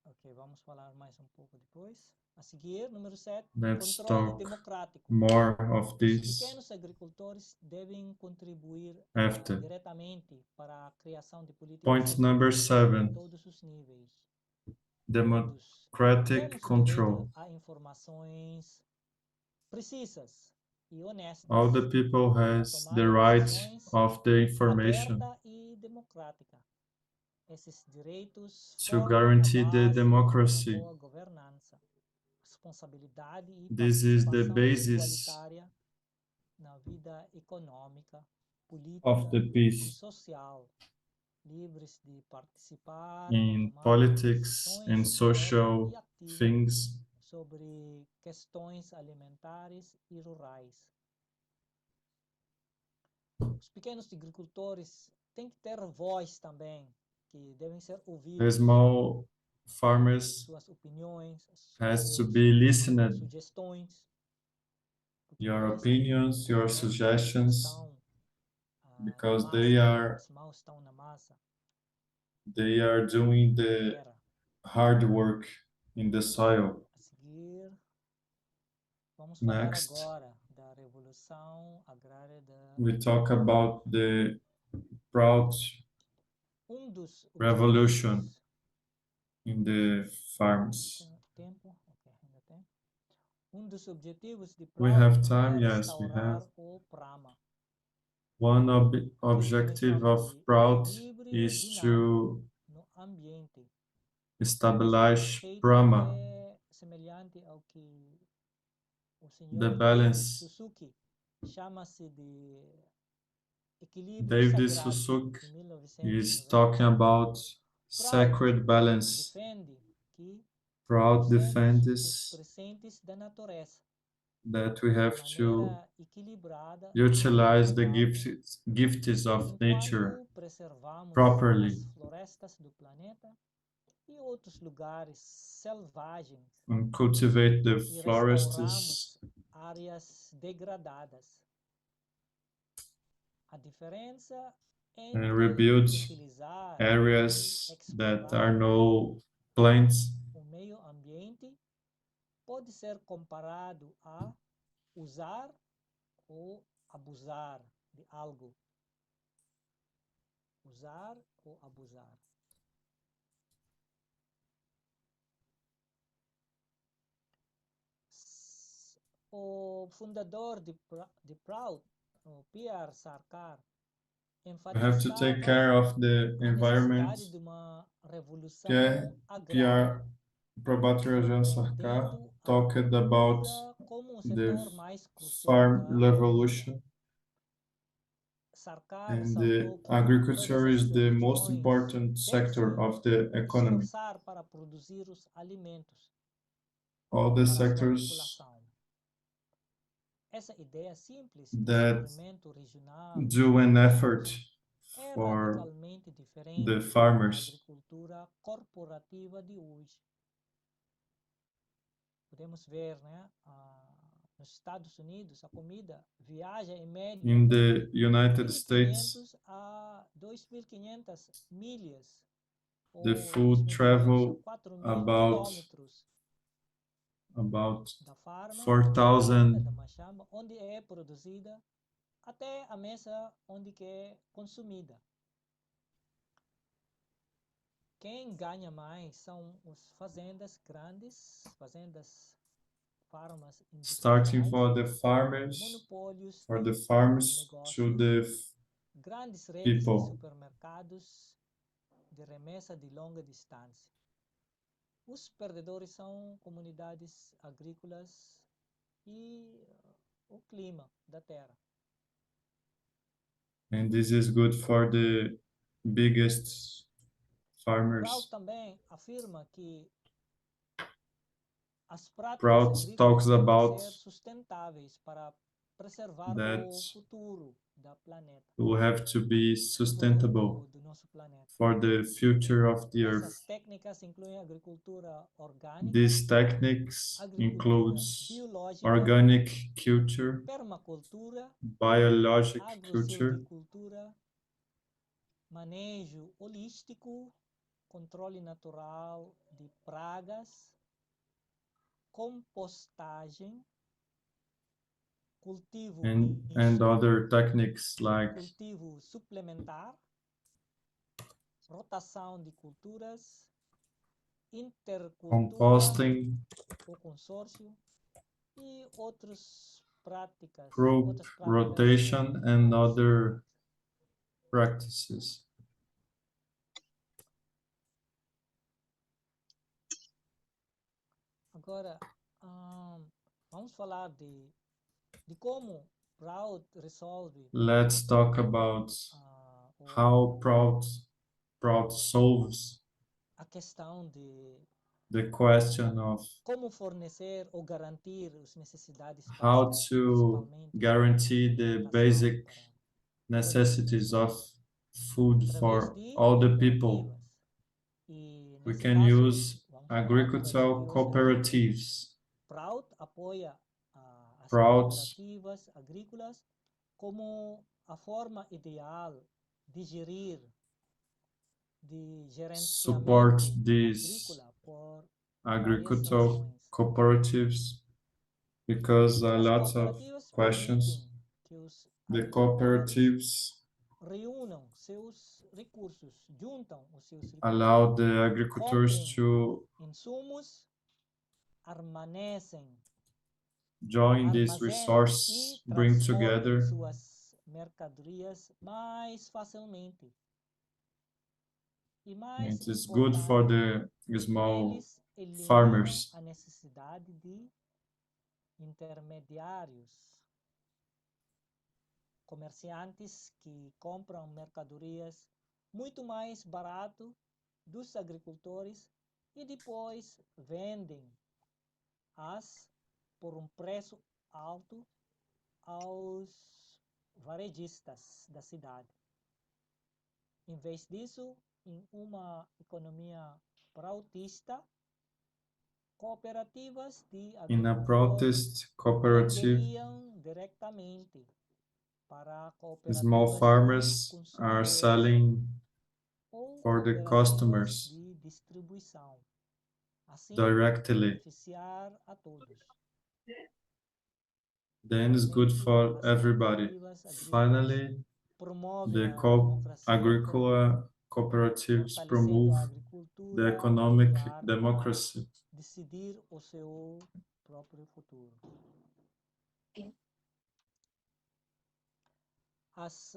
Ok, vamos falar mais um pouco depois. A seguir, número 7, Let's controle talk democrático. more of Os this pequenos agricultores devem contribuir after. diretamente para a criação de políticas Point number públicas em 7, todos os níveis. Todos democratic temos o direito control. a informações precisas e honestas All the people para has tomar the right decisões of the information aberta e democrática. Esses direitos to formam a guarantee the base de uma democracy. boa governança, responsabilidade e This is the participação basis igualitária na vida econômica, of política the e peace social, livres de participar e in tomar politics and decisões diretas e social ativas things. sobre questões alimentares e rurais. Os pequenos agricultores têm que ter voz também, que devem ser The ouvidos. small farmers Suas opiniões, has to seus be listened. sugestões, porque Your eles opinions, your realmente suggestions, estão na because massa, as mãos estão na massa, they are doing na the terra. hard work in the soil. A seguir, vamos falar Next, agora da Revolução Agrária we talk about the PROUT dos revolution objetivos. in the farms. Tem tempo? Ok, ainda tem. Dos objetivos de We PROUT have é time, yes, we restaurar have. o PRAMA, One aquela objective dimensão of de PROUT equilíbrio is dinâmico to no ambiente. Este establish conceito PRAMA, é semelhante ao que o the senhor David balance. Suzuki chama-se de equilíbrio David sagrado, Susuk em is talking 1994. about PROUT sacred balance. defende que PROUT usemos os defends presentes da natureza that we de have to maneira equilibrada e utilize the rentável, gifts of nature enquanto preservamos properly as florestas do planeta e outros lugares selvagens and cultivate the e forests restauramos áreas degradadas. A diferença and entre rebuild utilizar areas e that explorar are no plants. o meio ambiente pode ser comparado a usar ou abusar de algo. Usar ou abusar. O fundador de PROUT, o Pierre Sarkar, We have to take enfatizava care of the a environment. necessidade de uma revolução Pierre agrária, Prabhakarajan Sarkar entendendo a talked about agricultura como um the setor mais crucial farm da economia. revolution, Sarkar and the ressaltou que agriculture todas as is the most regiões important devem sector se of the economy. esforçar para produzir os alimentos All the para a sua sectors população. Essa ideia simples de that suprimento regional dos do an alimentos effort é for radicalmente the diferente da farmers. agricultura corporativa de hoje. Podemos ver, né, nos Estados Unidos, a comida viaja em média In entre the United States, 1.500 a 2.500 milhas, the ou food 2.500 a travel 4.000 about quilômetros da farma, da fazenda, 4,000 da machamba, onde é produzida, até a mesa onde que é consumida. Quem ganha mais são as fazendas grandes, fazendas, farmas starting industriais, for the farmers, monopólios for the de farms to agronegócios, the grandes redes de people. supermercados de remessa de longa distância. Os perdedores são comunidades agrícolas e o clima da terra. And this is good for the biggest PROUT farmers. também afirma que as práticas PROUT agrícolas talks devem about ser sustentáveis para preservar that o futuro. da planeta, will have to be sustainable do nosso planeta. for the future of the Essas earth. técnicas incluem agricultura orgânica, These techniques agricultura includes biológica, organic culture, permacultura, biologic culture, agrosilvicultura, manejo holístico, controle natural de pragas, compostagem, cultivo and misto, other techniques like cultivo suplementar, rotação de culturas, intercultura composting, ou consórcio e outras práticas crop rotation, and mais other practices. Agora, vamos falar de como PROUT resolve Let's talk about ou how PROUT solves a questão de the question of como fornecer ou garantir as necessidades how básicas, to principalmente guarantee the alimentação basic para necessities of food através for de all the people. cooperativas. E We nesse can caso, use vamos falar do agricultural exemplo específico. cooperatives. PROUT apoia as PROUT cooperativas agrícolas como a forma ideal de gerir, de support gerenciamento these agrícola por várias agricultural razões. cooperatives because a As lot of cooperativas permitem questions. que os The agricultores cooperatives reúnam seus recursos, juntam os seus allow recursos, the agricultors comprem to insumos, armazenam join this armazenem resource, e bring transportem together. suas mercadorias mais facilmente. E mais It is good for importante, the small eles eliminam farmers. a necessidade de intermediários, comerciantes que compram mercadorias muito mais barato dos agricultores e depois vendem as por um preço alto aos varejistas da cidade. Em vez disso, em uma economia prautista, cooperativas de In a agricultores protest cooperative, venderiam diretamente para small cooperativas de farmers are consumidores selling ou for the cooperativas customers de distribuição, assim directly. beneficiar a todos. Then it's good Finalmente, for as everybody. cooperativas agrícolas Finally, promovem the a democracia econômica, cooperatives fortalecendo promove a the agricultura e economic ajudar a democracy. decidir o seu próprio futuro. As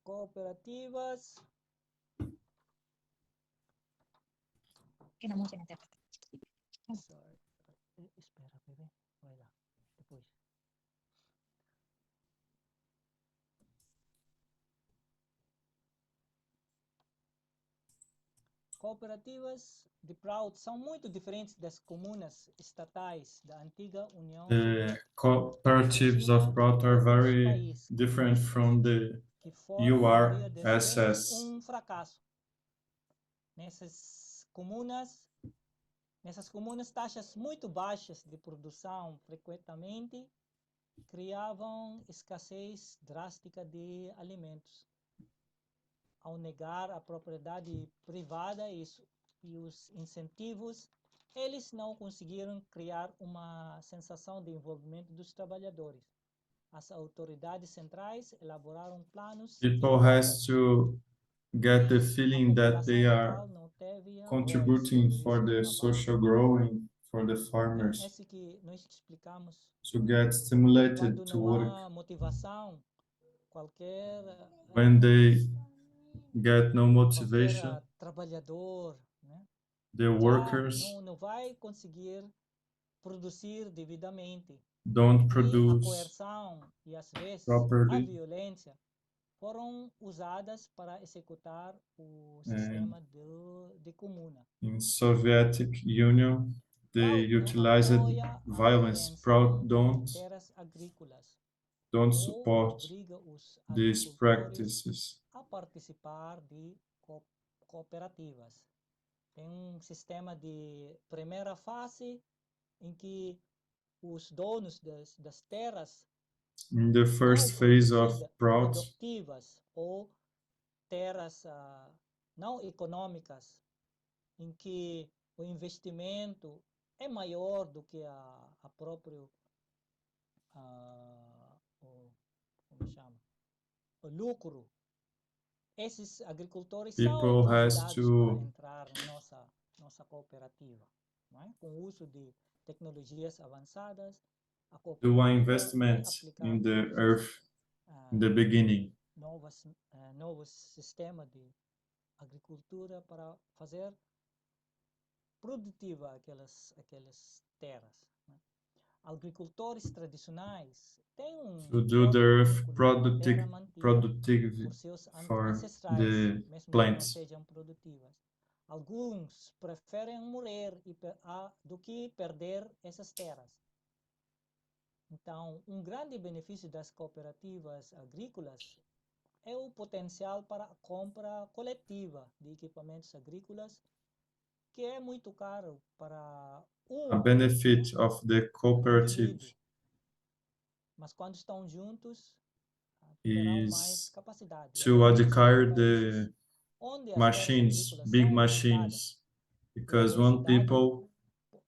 cooperativas Sorry. Espera, bebê. Vai lá. Depois. Cooperativas de PROUT são muito diferentes das comunas estatais da antiga União The Soviética. cooperatives of Surgem em PROUT are todos os very países different from the que foram, a maioria das vezes, URSS. fracasso. Nessas comunas, taxas muito baixas de produção frequentemente criavam escassez drástica de alimentos. Ao negar a propriedade privada e os incentivos, eles não conseguiram criar uma sensação de envolvimento dos trabalhadores. As autoridades centrais elaboraram planos People de has to get the e a feeling that população they are local não teve a voz contributing sobre for seu the trabalho. social growing, for the Então, farmers esse que nós explicamos, to get stimulated quando to não work. há motivação, qualquer When they get no motivation, trabalhador, né, the já workers não vai conseguir produzir devidamente. don't E a produce coerção e, às vezes, a properly. violência foram usadas para executar o And sistema de comuna. in Soviet Union, they PROUT não utilized apoia a violence. retenção Proud de don't. terras agrícolas. don't ou support obriga os these agricultores practices. a participar de cooperativas. Tem um sistema de primeira fase em que os donos das terras In the não first phase of PROUT, produtivas ou terras não econômicas, em que o investimento é maior do que a próprio como chama, o lucro. Esses agricultores são people has convidados para to entrar na nossa cooperativa, não é? Com o uso de tecnologias avançadas, a do an cooperativa vai investment aplicar in the todos earth os in the beginning. novos sistemas de agricultura para fazer produtiva aquelas terras, né? Agricultores tradicionais têm To um do the corpo earth curricular de terra mantida productive por seus for ancestrais, the mesmo que não plants. sejam produtivas. Alguns preferem morrer do que perder essas terras. Então, um grande benefício das cooperativas agrícolas é o potencial para a compra coletiva de equipamentos agrícolas, que é muito caro para A benefit of the cooperative indivíduo. Mas quando estão juntos, terão mais is capacidade. to Exemplo, em acquire países the onde as terras machines, agrícolas big são limitadas, machines, o because densidade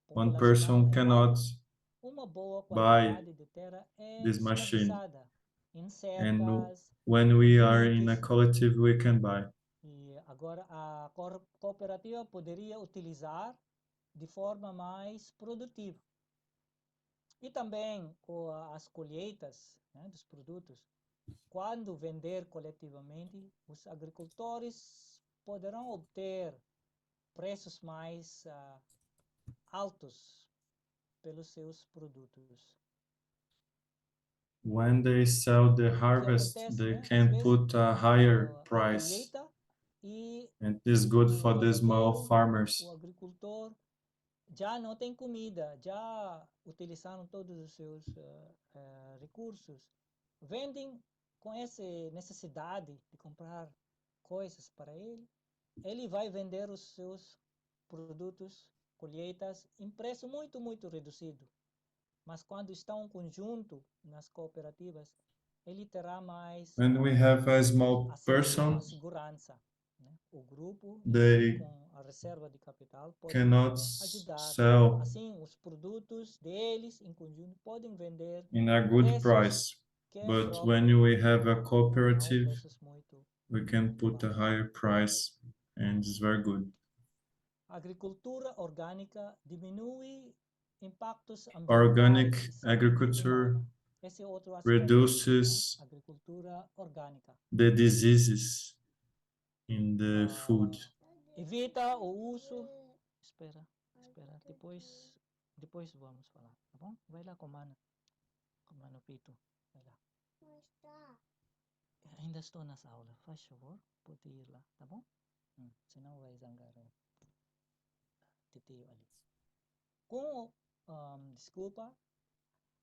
one person populacional é cannot baixa, uma boa buy quantidade de terra é this machine. desperdiçada em And cercas, when em we are in a limites. collective, we can buy. E agora a cooperativa poderia utilizar de forma mais produtiva. E também com as colheitas, né, dos produtos, quando vender coletivamente, os agricultores poderão obter preços mais altos pelos seus produtos. When they sell the O que harvest, acontece, they né? Às can vezes, put a higher a price. colheita e And it is good o for the small fazendeiro, o farmers. agricultor, já não tem comida, já utilizaram todos os seus recursos, vendem com essa necessidade de comprar coisas para ele, ele vai vender os seus produtos, colheitas, em preço muito, muito reduzido. Mas quando estão em conjunto nas cooperativas, ele terá mais When we have a small person, segurança, né? O grupo, they com a reserva de capital, podem cannot ajudar. sell Assim, os produtos deles em conjunto podem vender in a good preços price. que é But when próprio, we have a não cooperative, preços muito, we can muito put a baixos. higher price, and it's very good. A agricultura orgânica diminui impactos Organic ambientais e saúde agriculture humana. Esse é outro aspecto, né? reduces Agricultura orgânica. the diseases in the food. Evita o uso. Espera, depois vamos falar, tá bom? Vai lá com o Mano Pito. Vai lá. Ainda estou nas aulas, faz favor, pode ir lá, tá bom? Senão vai zangar titio ali. Com, desculpa,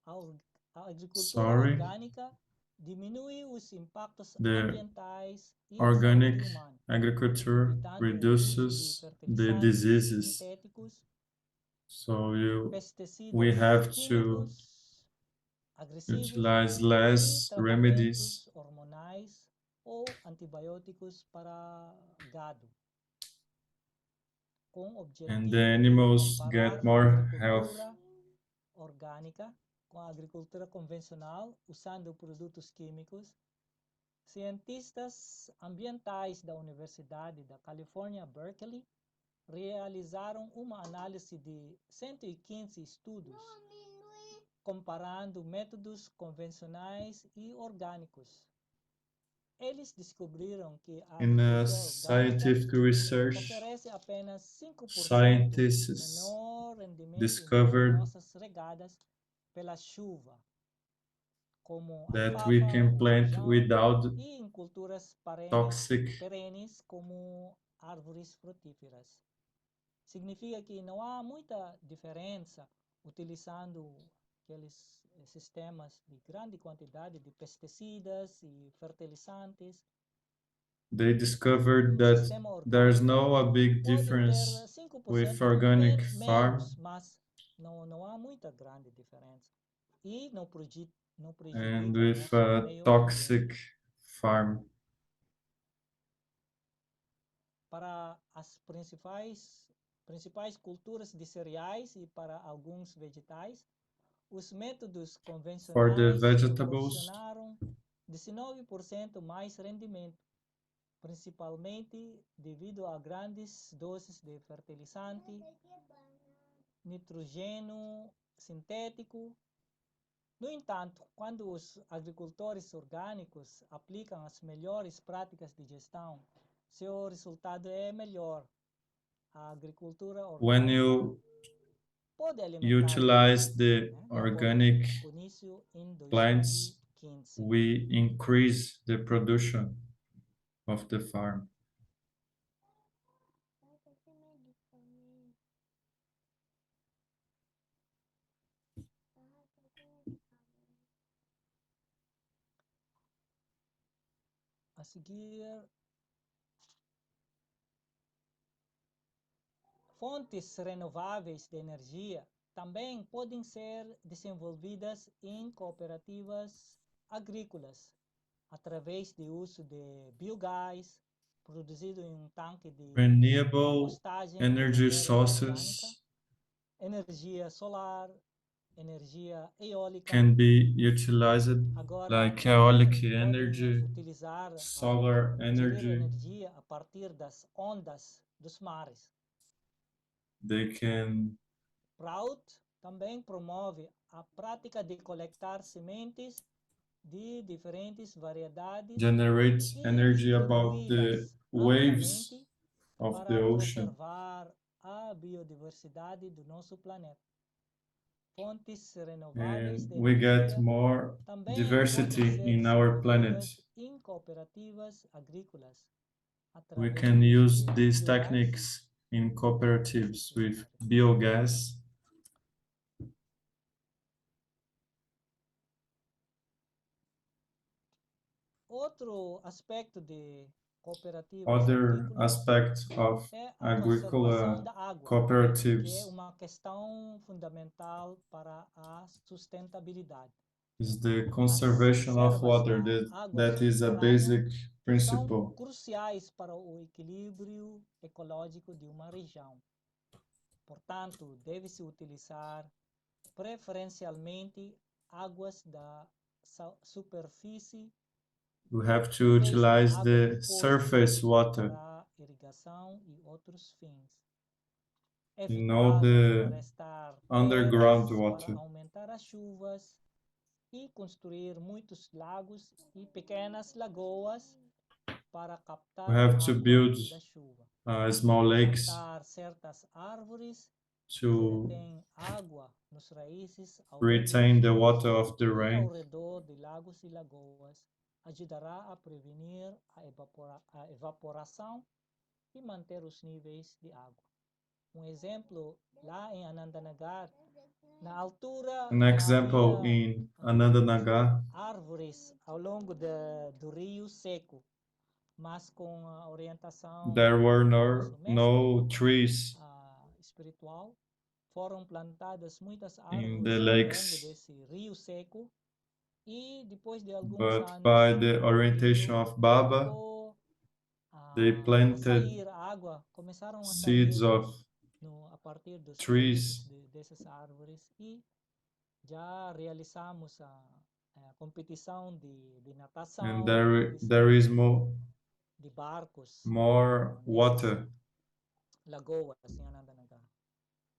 a agricultura Sorry, orgânica diminui os impactos the ambientais e a organic saúde humana, agriculture evitando o uso de reduces the fertilizantes diseases. sintéticos, So we pesticidas have to químicos agressivos utilize e less remedies, tratamentos hormonais ou antibióticos para gado, com o and the objetivo de animals comparar get a more health. agricultura orgânica com a agricultura convencional usando produtos químicos. Cientistas ambientais da Universidade da Califórnia, Berkeley, realizaram uma análise de 115 estudos comparando métodos convencionais e orgânicos. Eles descobriram que a In agricultura orgânica scientific research, oferece apenas 5% scientists menor rendimento em discovered nossas regadas pela chuva, como that we alfafa can ou plant feijão, without e em culturas toxic. perenes como árvores frutíferas. Significa que não há muita diferença utilizando aqueles sistemas de grande quantidade de pesticidas e fertilizantes. They discovered O that sistema there's orgânico no a big pode ter difference 5% with organic farm menos, mas não há muita grande diferença. E não and prejudica o with nosso a meio toxic ambiente. farm. Para as principais culturas de cereais e para alguns vegetais, os métodos For the convencionais vegetables, proporcionaram 19% mais rendimento, principalmente devido a grandes doses de fertilizante, nitrogênio sintético. No entanto, quando os agricultores orgânicos aplicam as melhores práticas de gestão, seu resultado é melhor. A agricultura when orgânica you pode alimentar o utilize mundo, the né, de acordo organic com início em plants, 2015. we increase the production of the farm. A seguir, fontes renováveis de energia também podem ser desenvolvidas em cooperativas agrícolas através do uso de biogás produzido em um tanque de Renewable compostagem de energy matéria orgânica, sources energia solar, energia eólica. can be utilized Agora, like também aeolic podem energy, utilizar, solar gerar energy. energia a partir das ondas dos mares. They can PROUT também promove a prática de coletar sementes de diferentes variedades generate e energy about the distribuí-las waves amplamente of the para ocean. preservar a biodiversidade do nosso planeta. Fontes renováveis And de we get energia more também podem diversity ser in our planet. desenvolvidas em cooperativas agrícolas We através can do uso use de these biogás. techniques in cooperatives with biogas. Outro aspecto de cooperativas Other agrícolas aspect of é a conservação agricola da água, que é cooperatives uma questão fundamental para a sustentabilidade. is the As conservation of reservas water. da água That is a subterrânea basic são principle. cruciais para o equilíbrio ecológico de uma região. Portanto, deve-se utilizar preferencialmente águas da superfície We have to em vez de utilize água de the poços surface water para irrigação e outros fins. and not Evitar the reflorestar underground terras para water. aumentar as chuvas e construir muitos lagos e pequenas lagoas para captar We a have to água build da chuva. small lakes Plantar certas árvores que to retêm água nos raízes ao longo retain dos the rios water of the e ao rain. redor de lagos e lagoas. Ajudará a prevenir a evaporação e manter os níveis de água. Um exemplo, lá em Anandanagar, na altura An não example havia in Anandanagar, árvores ao longo do rio seco, mas com a orientação there were do nosso mestre no trees espiritual, foram plantadas muitas in the árvores ao longo lakes, desse rio seco e depois de alguns but anos by the o orientation rio of Baba, ficou they a planted sair, a água começaram a seeds sair of a partir dos folhetos trees, dessas árvores e já realizamos a competição de and natação e there is de barcos more nessas water lagoas em Anandanagar.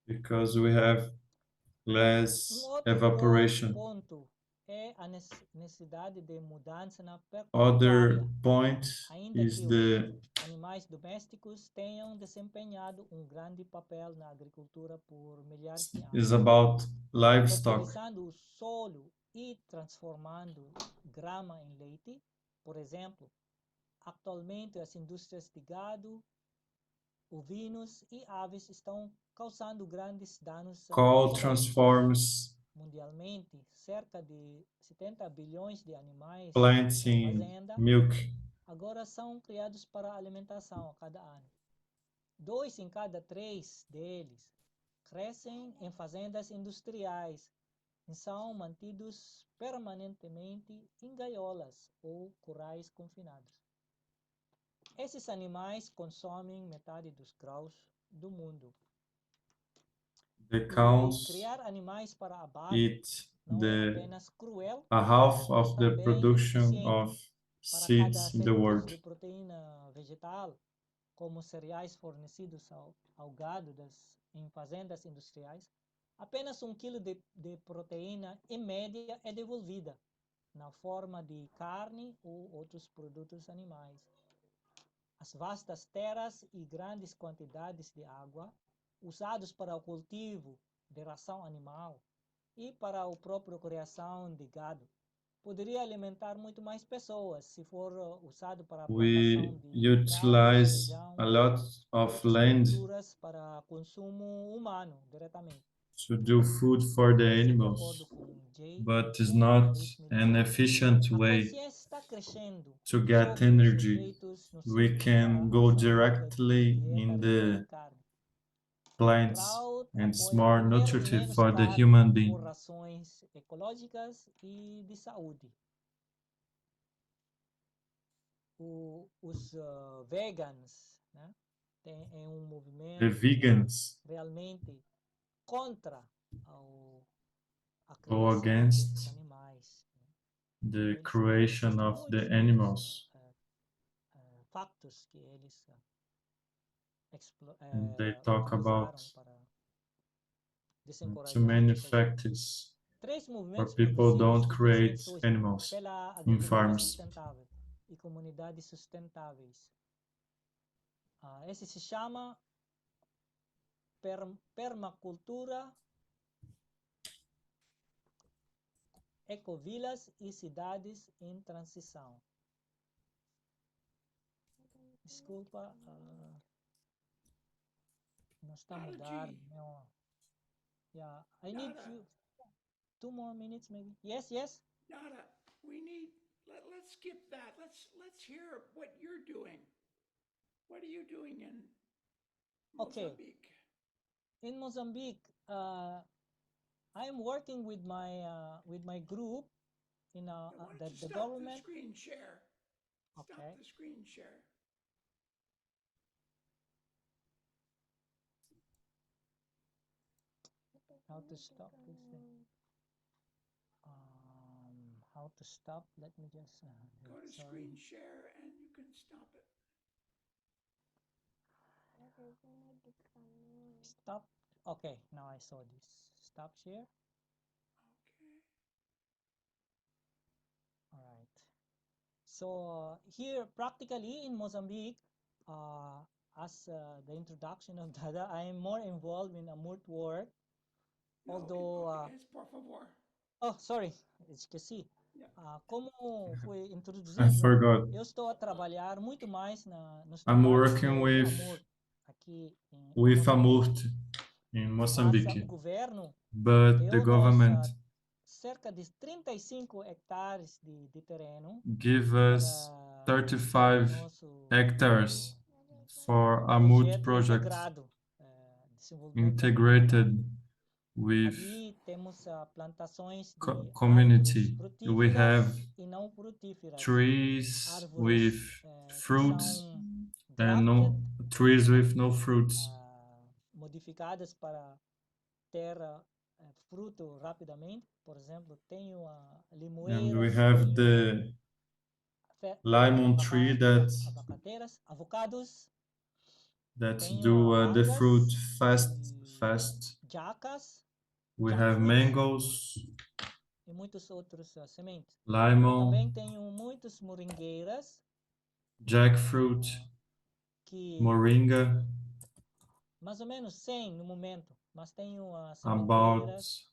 because we have less Outro evaporation. ponto é a necessidade de mudança na Other pecuária. point Ainda is que the os animais domésticos tenham desempenhado um grande papel na agricultura por milhares de anos, is about livestock. fertilizando o solo e transformando grama em leite. Por exemplo, atualmente as indústrias de gado, ovinos e aves estão causando grandes danos Coal ecológicos transforms atualmente cerca de 70 bilhões de animais plants em in fazenda, milk. agora são criados para alimentação a cada ano. 2 em cada 3 deles crescem em fazendas industriais e são mantidos permanentemente em gaiolas ou currais confinados. Esses animais consomem metade dos grãos do mundo. The E cows criar animais para abate eat não é apenas cruel, a half mas of the também production ineficiente. of Para cada seeds in the 100 quilos world. de proteína vegetal, como cereais fornecidos ao gado em fazendas industriais, apenas 1 quilo de proteína, em média, é devolvida na forma de carne ou outros produtos animais. As vastas terras e grandes quantidades de água usados para o cultivo de ração animal e para a própria criação de gado poderia alimentar muito mais pessoas se for usado para a We plantação de gado, utilize feijão a lot e of outras land culturas para consumo humano diretamente. to do food for the Esse, de acordo animals, com J. but it's not Smith. an efficient A way consciência está crescendo to get sobre os energy. efeitos We nocivos can para a go saúde de directly dieta in rica em the carne. plants, PROUT and it's apoia more comer nutritive menos for the carne human por being. razões ecológicas e de saúde. Os vegans, né, é um The movimento vegans realmente contra a go criação desses against animais. Né? the Eles creation existem of the muitos animals, factos que eles and they talk about utilizaram para too desencorajar many essas ações. factors 3 where movimentos people conhecidos don't de create pesquisa hoje animals pela in agricultura farms. sustentável e comunidades sustentáveis. Esse se chama permacultura, ecovilas e cidades em transição. Desculpa, não está a mudar. Não. Yeah, I need Nada. 2 more minutes maybe. Yes. Nada. We need. Let's skip that. Let's hear what you're doing. What are you doing in Okay. Mozambique? In Mozambique, I'm working with my group in Why don't the you stop government. the screen share? Okay. Stop the screen share. How to stop this thing? How to stop? Let me just. Go to sorry. screen share and you can stop it. Stop. Okay, now I saw this. Stop share. Okay. All right. So here, practically in Mozambique, as the introduction of Dada, I am more involved in Amurt work. No, Although, in português, por favor. oh, sorry, esqueci. Yeah. Como foi I introduzido, forgot. eu estou a trabalhar muito mais nos I'm trabalhos working de with Amurt aqui em Amurt Moçambique. in Mas Mozambique, o governo but the deu-nos government cerca de 35 hectares de terreno give us para fazer o 35 nosso hectares for Amurt projeto project integrado, desenvolvimento integrated comunitário. with Ali temos plantações de árvores community. We have frutíferas e não frutíferas. trees with Árvores que fruits são and grafted, trees with no fruits. modificadas para ter fruto rapidamente. Por exemplo, tenho And we limoeiras, have tenho the lemon tree that abacateiras, avocados, tenho do the fruit mangas fast. jacas, We have jackfruits mangoes, e muitos outros sementes. Eu lemon, também tenho muitos moringueiras jackfruit, que moringa, mais ou menos 100 no momento, mas tenho about sementeiras 100,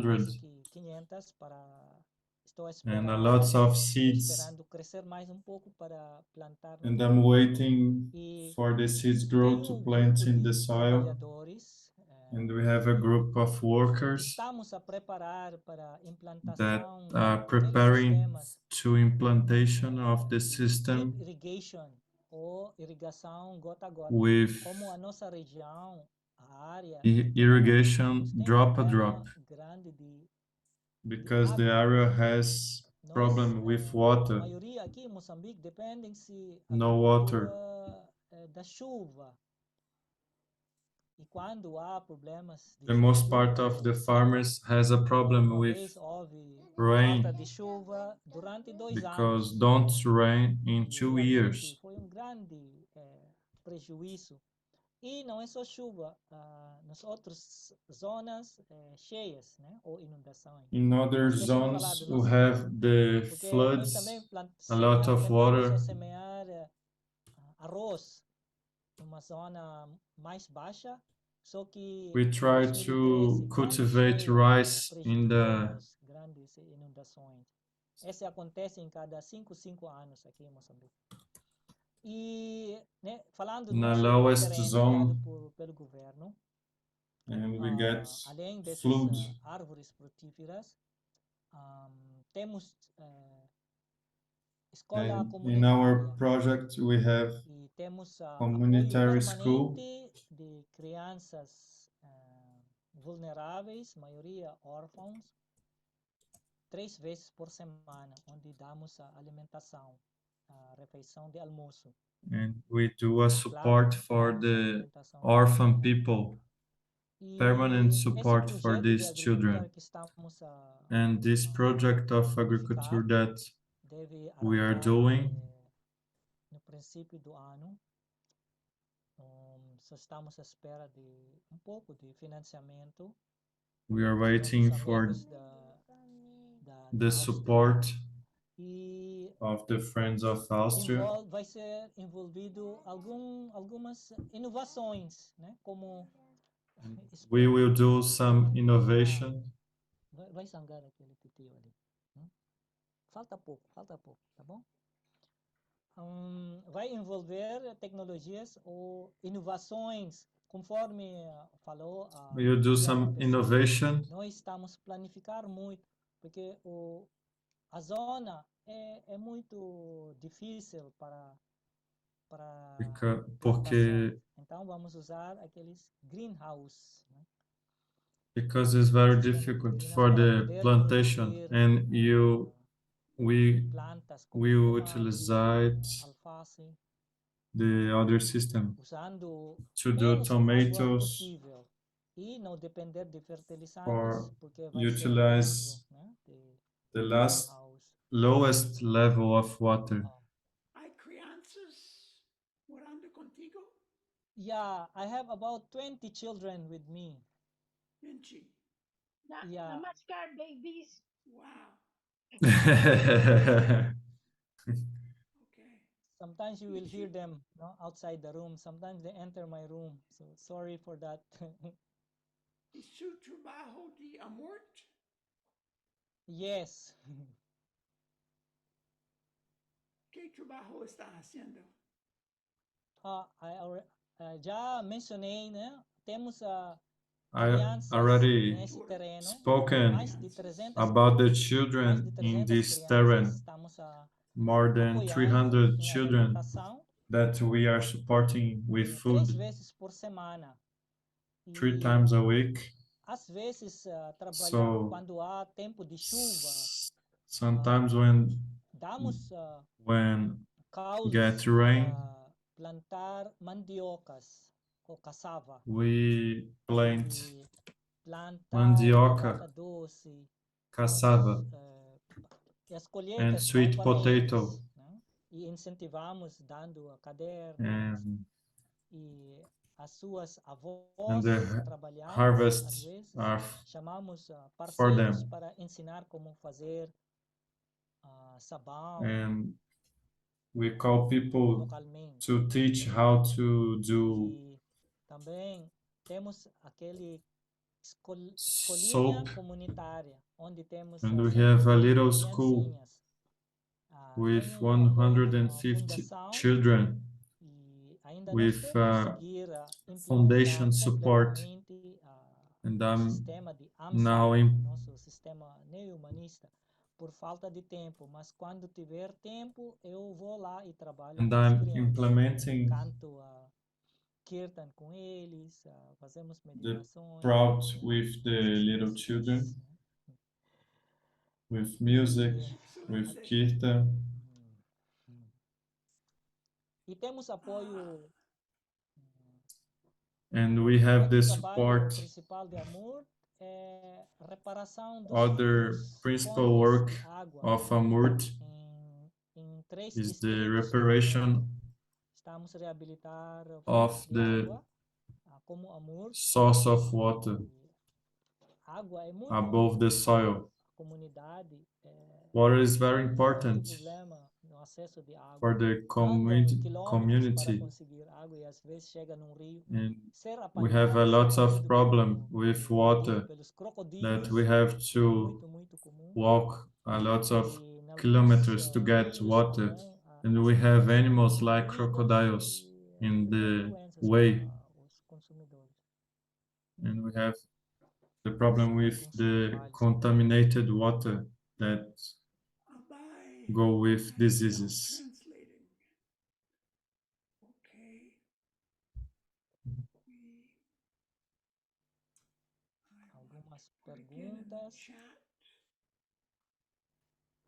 quase que 500 para estou a and a esperar, lots of estou seeds. esperando crescer mais um pouco para plantar no And terreno. I'm waiting E for the seeds grow tenho to um plant grupo in the de soil. trabalhadores And we have a group of workers estamos a preparar para a that implantação are daqueles preparing sistemas to implantation of the de system drip irrigation ou irrigação gota a gota. with Como a nossa região, a área, irrigation nós tem drop a problema drop grande de because the água. area has Nós, problem with a water, maioria aqui em Moçambique dependem se no water. agricultura da chuva. E quando há problemas de The most chuva, part of the seca, farmers has a problem uma with vez houve rain falta de chuva durante 2 anos. because don't rain in E 2 years. realmente foi um grande prejuízo. E não é só chuva, nas outras zonas cheias, né? Ou inundações. In other Mas deixa-me falar zones da who nossa have região. the Porque nós também floods, a lot of tentamos a water, semear arroz numa zona mais baixa, só que we em try 2013, to grande cultivate cheia rice in the prejudicou-nos, grandes inundações. Esse acontece em cada 5 anos aqui em Moçambique. E né, falando na no lowest terreno zone, dado pelo governo, and we get além dessas flood. árvores frutíferas, temos escola And in our comunitária project, we have e temos apoio communitary school, permanente de crianças vulneráveis, maioria órfãos, 3 vezes por semana, onde damos a alimentação, a refeição de almoço. and we do a Claro, support for damos a the alimentação orphan diária. people, permanent E esse support for projeto de these agricultura children. que estamos And this project of planificar agriculture that deve we are arrancar doing, no princípio do ano. Só estamos à espera de pouco de financiamento we are dos waiting nossos for amigos da the Áustria. support E of the Friends of Austria. vai ser envolvido algumas inovações, né? Como We will do some innovation. vai sangar aquele titio ali. Falta pouco, tá bom? Vai envolver tecnologias ou inovações, conforme falou a We will do tia some Pessoa. innovation Nós estamos planificar muito, porque a zona é muito difícil para porque plantação. Então vamos usar aqueles greenhouse, né? because it's very Sistema de difficult turbinas for para the poder plantation, produzir and we plantas como will tomate, utilize alface, the other system usando to do menos água tomatoes possível e não depender de fertilizantes, or porque vai ser dentro, utilize né, the do last greenhouse. lowest level of water. Hay crianças morando contigo? Yeah, I have about 20 children with me. 20. Yeah. Namaskar, babies. Wow. And Okay. Sometimes you will hear them outside the room. Sometimes they enter my room. So sorry for that. ¿Y su trabajo de amor? Yes. ¿Qué trabajo está haciendo? Já mencionei, né? Temos I crianças already nesse terreno. spoken Mais de 300, about the mais de children in 300 this crianças. terrain, Estamos more than apoiando 300 em children alimentação that we are supporting with food 3 vezes por semana. 3 times a week. Às vezes So quando há tempo de chuva, sometimes damos when caules get rain, para plantar mandiocas ou caçava. we plant E plantar mandioca, batata doce, cassava, e as and colheitas sweet vão variantes, potato. né? E incentivamos dando cadernos And e as suas avós the trabalhantes, às harvests vezes are chamamos for parceiros them. para ensinar como fazer sabão And we call people localmente. to teach how to do E também temos aquele escolinha soap, comunitária, onde temos and we have a 150 little school criancinhas. Tem with apoio de uma 150 fundação children e ainda não with conseguir implementar foundation support. completamente and o I'm sistema de now AMSAT, nosso sistema neo-humanista, por falta de tempo. Mas quando tiver tempo, eu vou lá e trabalho and com as I'm crianças. implementing Canto a kirtan com eles, fazemos the meditações, PROUT with the essas little coisinhas, children, né? with music, E, with Excelente. kirtan, e temos apoio. and we have the Outro trabalho support. principal de Amor é reparação Other dos principal fontes work de água of Amurt em 3 is the distritos do reparation momento. Estamos a reabilitar of fontes de the água, como Amur. source of water E água é muito above the importante. soil. A comunidade Water is very tem muito important problema no acesso de água. for the Andam quilômetros para community, conseguir água e às vezes chega num rio. and Ser we have a apanhado, ser lot of comido problem with water pelos that we crocodilos have é to muito, muito comum. walk a lot of E em alguns kilometers to get rios water, também and as we have pessoas são animals like engolidas crocodiles e in tem the doenças way, para os consumidores. and we have the problem São with alguns the trabalhos que contaminated water that Bye. go with Now diseases. translating. Okay. algumas Put again in the perguntas. chat.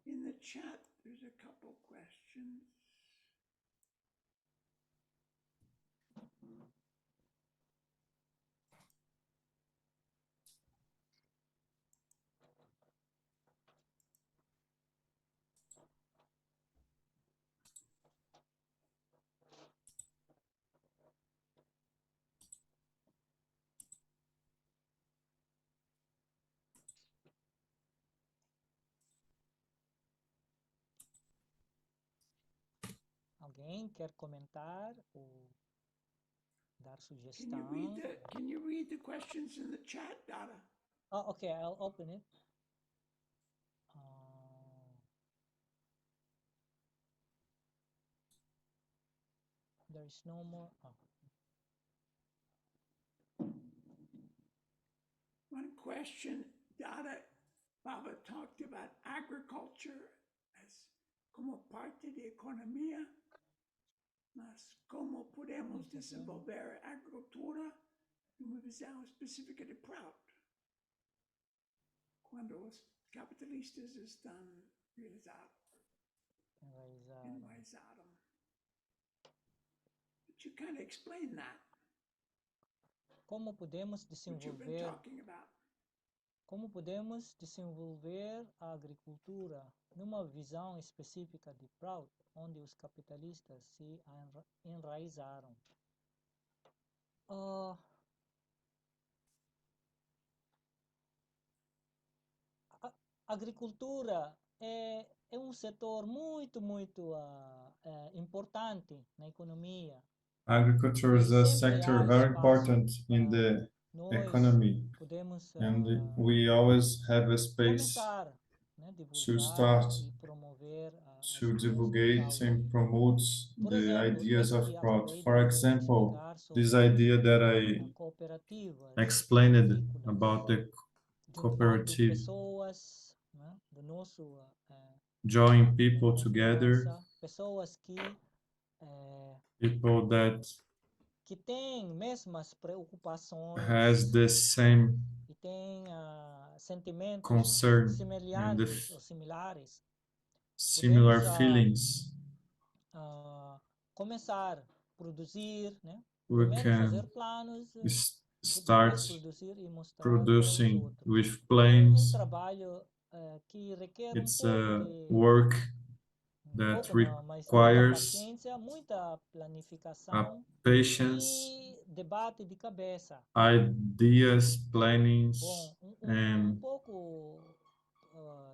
In the chat, there's a couple questions. Alguém quer comentar ou dar sugestão? Can you read the questions in the chat, Dada? Oh, okay, I'll open it. There is no more. One question, Dada Baba talked about agriculture as como parte de economía, mas como podemos desenvolver agricultura numa visão específica de PROUT, quando os capitalistas estão enraizados. But you kind of explain that. Como podemos desenvolver a agricultura numa visão específica de PROUT, onde os capitalistas se enraizaram? A agricultura é um setor muito, muito importante na economia. Agriculture is a Sempre sector há very espaço important in the nós economy, podemos and we always have a space começar, né, to divulgar start e promover as to ideias de divulgate PROUT. and promote Por the exemplo, ideas este of que PROUT. acabei For de example, explicar this sobre idea that I cooperativas explained agrícolas, about the juntando cooperative, pessoas, né, do nosso join da people together, confiança, pessoas people that que têm mesmas has preocupações the same e têm sentimentos concern and the semelhantes ou similares. similar Podemos feelings. começar a produzir, né? We Primeiro fazer can planos, start depois produzir e mostrar para os producing outros. with É um planes. trabalho que requer It's pouco a de work that pouco não, mas muita requires paciência, muita a planificação patience, e debate de cabeça. ideas, Bom, plannings, um and pouco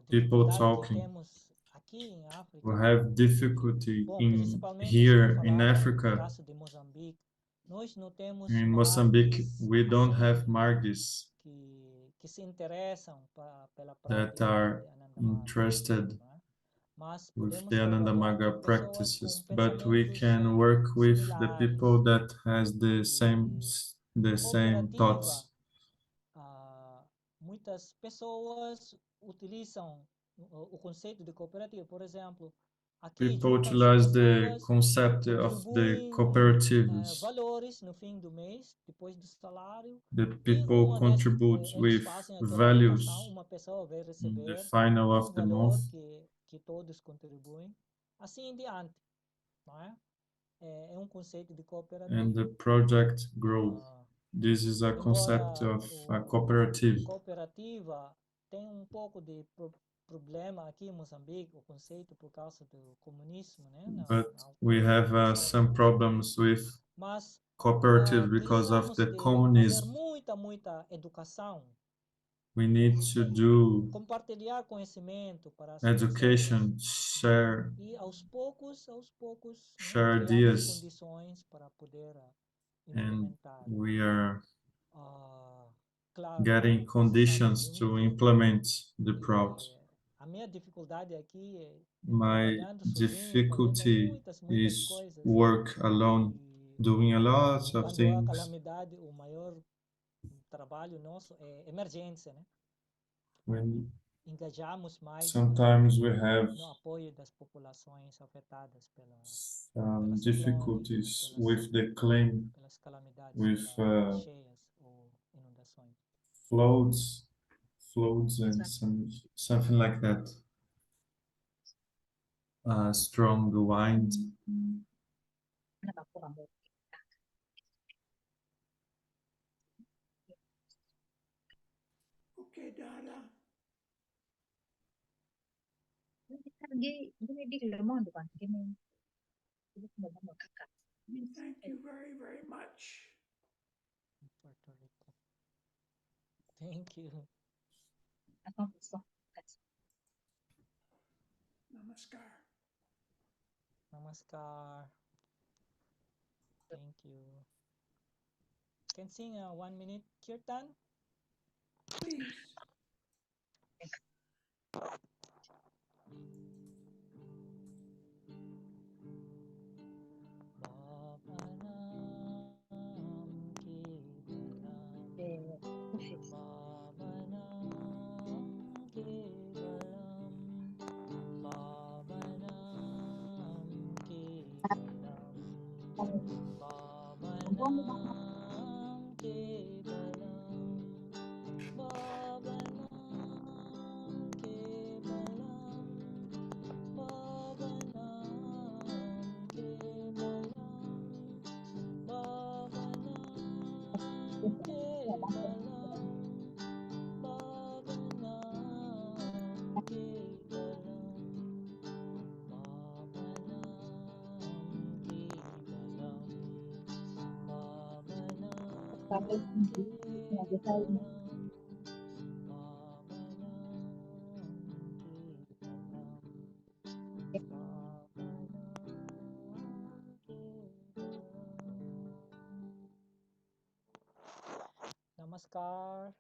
people dificuldade que talking. temos aqui em We África. have difficulty Bom, in principalmente se eu here in falar no Africa. caso de Moçambique, nós não temos In Mozambique, marques we don't assim have margis que se interessam pela that prática are de Anandamaga, interested não é? Mas with podemos the trabalhar Anandamaga com pessoas com practices, but we pensamentos can work with the similares. people that has E the a same cooperativa thoughts. muitas pessoas utilizam o conceito de cooperativa. Por exemplo, aqui People juntam-se utilize the pessoas, concept of the contribuem cooperatives. valores no fim do mês, depois do salário, The e people contribute eles with fazem aquela votação, values uma pessoa vai in the receber final um of the month, valor que todos contribuem, assim em diante, não é? É um conceito de and cooperativa. the project grow. Ah, This is a concept embora of a a cooperative. cooperativa tem um pouco de problema aqui em Moçambique, o conceito por causa do comunismo, né? But Na we have história some de problems Moçambique. with Mas cooperative because of precisamos the de fazer communism. muita educação, We need to do compartilhar conhecimento para as pessoas education, share e aos poucos, né, share criar as ideas, condições para poder and implementar. we are Claro, getting né? Precisamos de conditions to muito. implement the PROUT. A minha dificuldade aqui é My trabalhando sozinho, fazendo difficulty muitas is coisas. work alone, E doing a lot of quando há things. calamidade, o maior trabalho nosso é emergência, né? When Engajamos mais sometimes we have no apoio das populações afetadas some pela ciclone, difficulties with the claim, pelas calamidades, with pelas cheias ou inundações. floods and something like that. Strong wind. Okay, Dada. Thank you very, very much. Puerto Rico. Thank you. Namaskar. Namaskar. Thank you. Can sing a 1 minute kirtan? Please. Namaskar.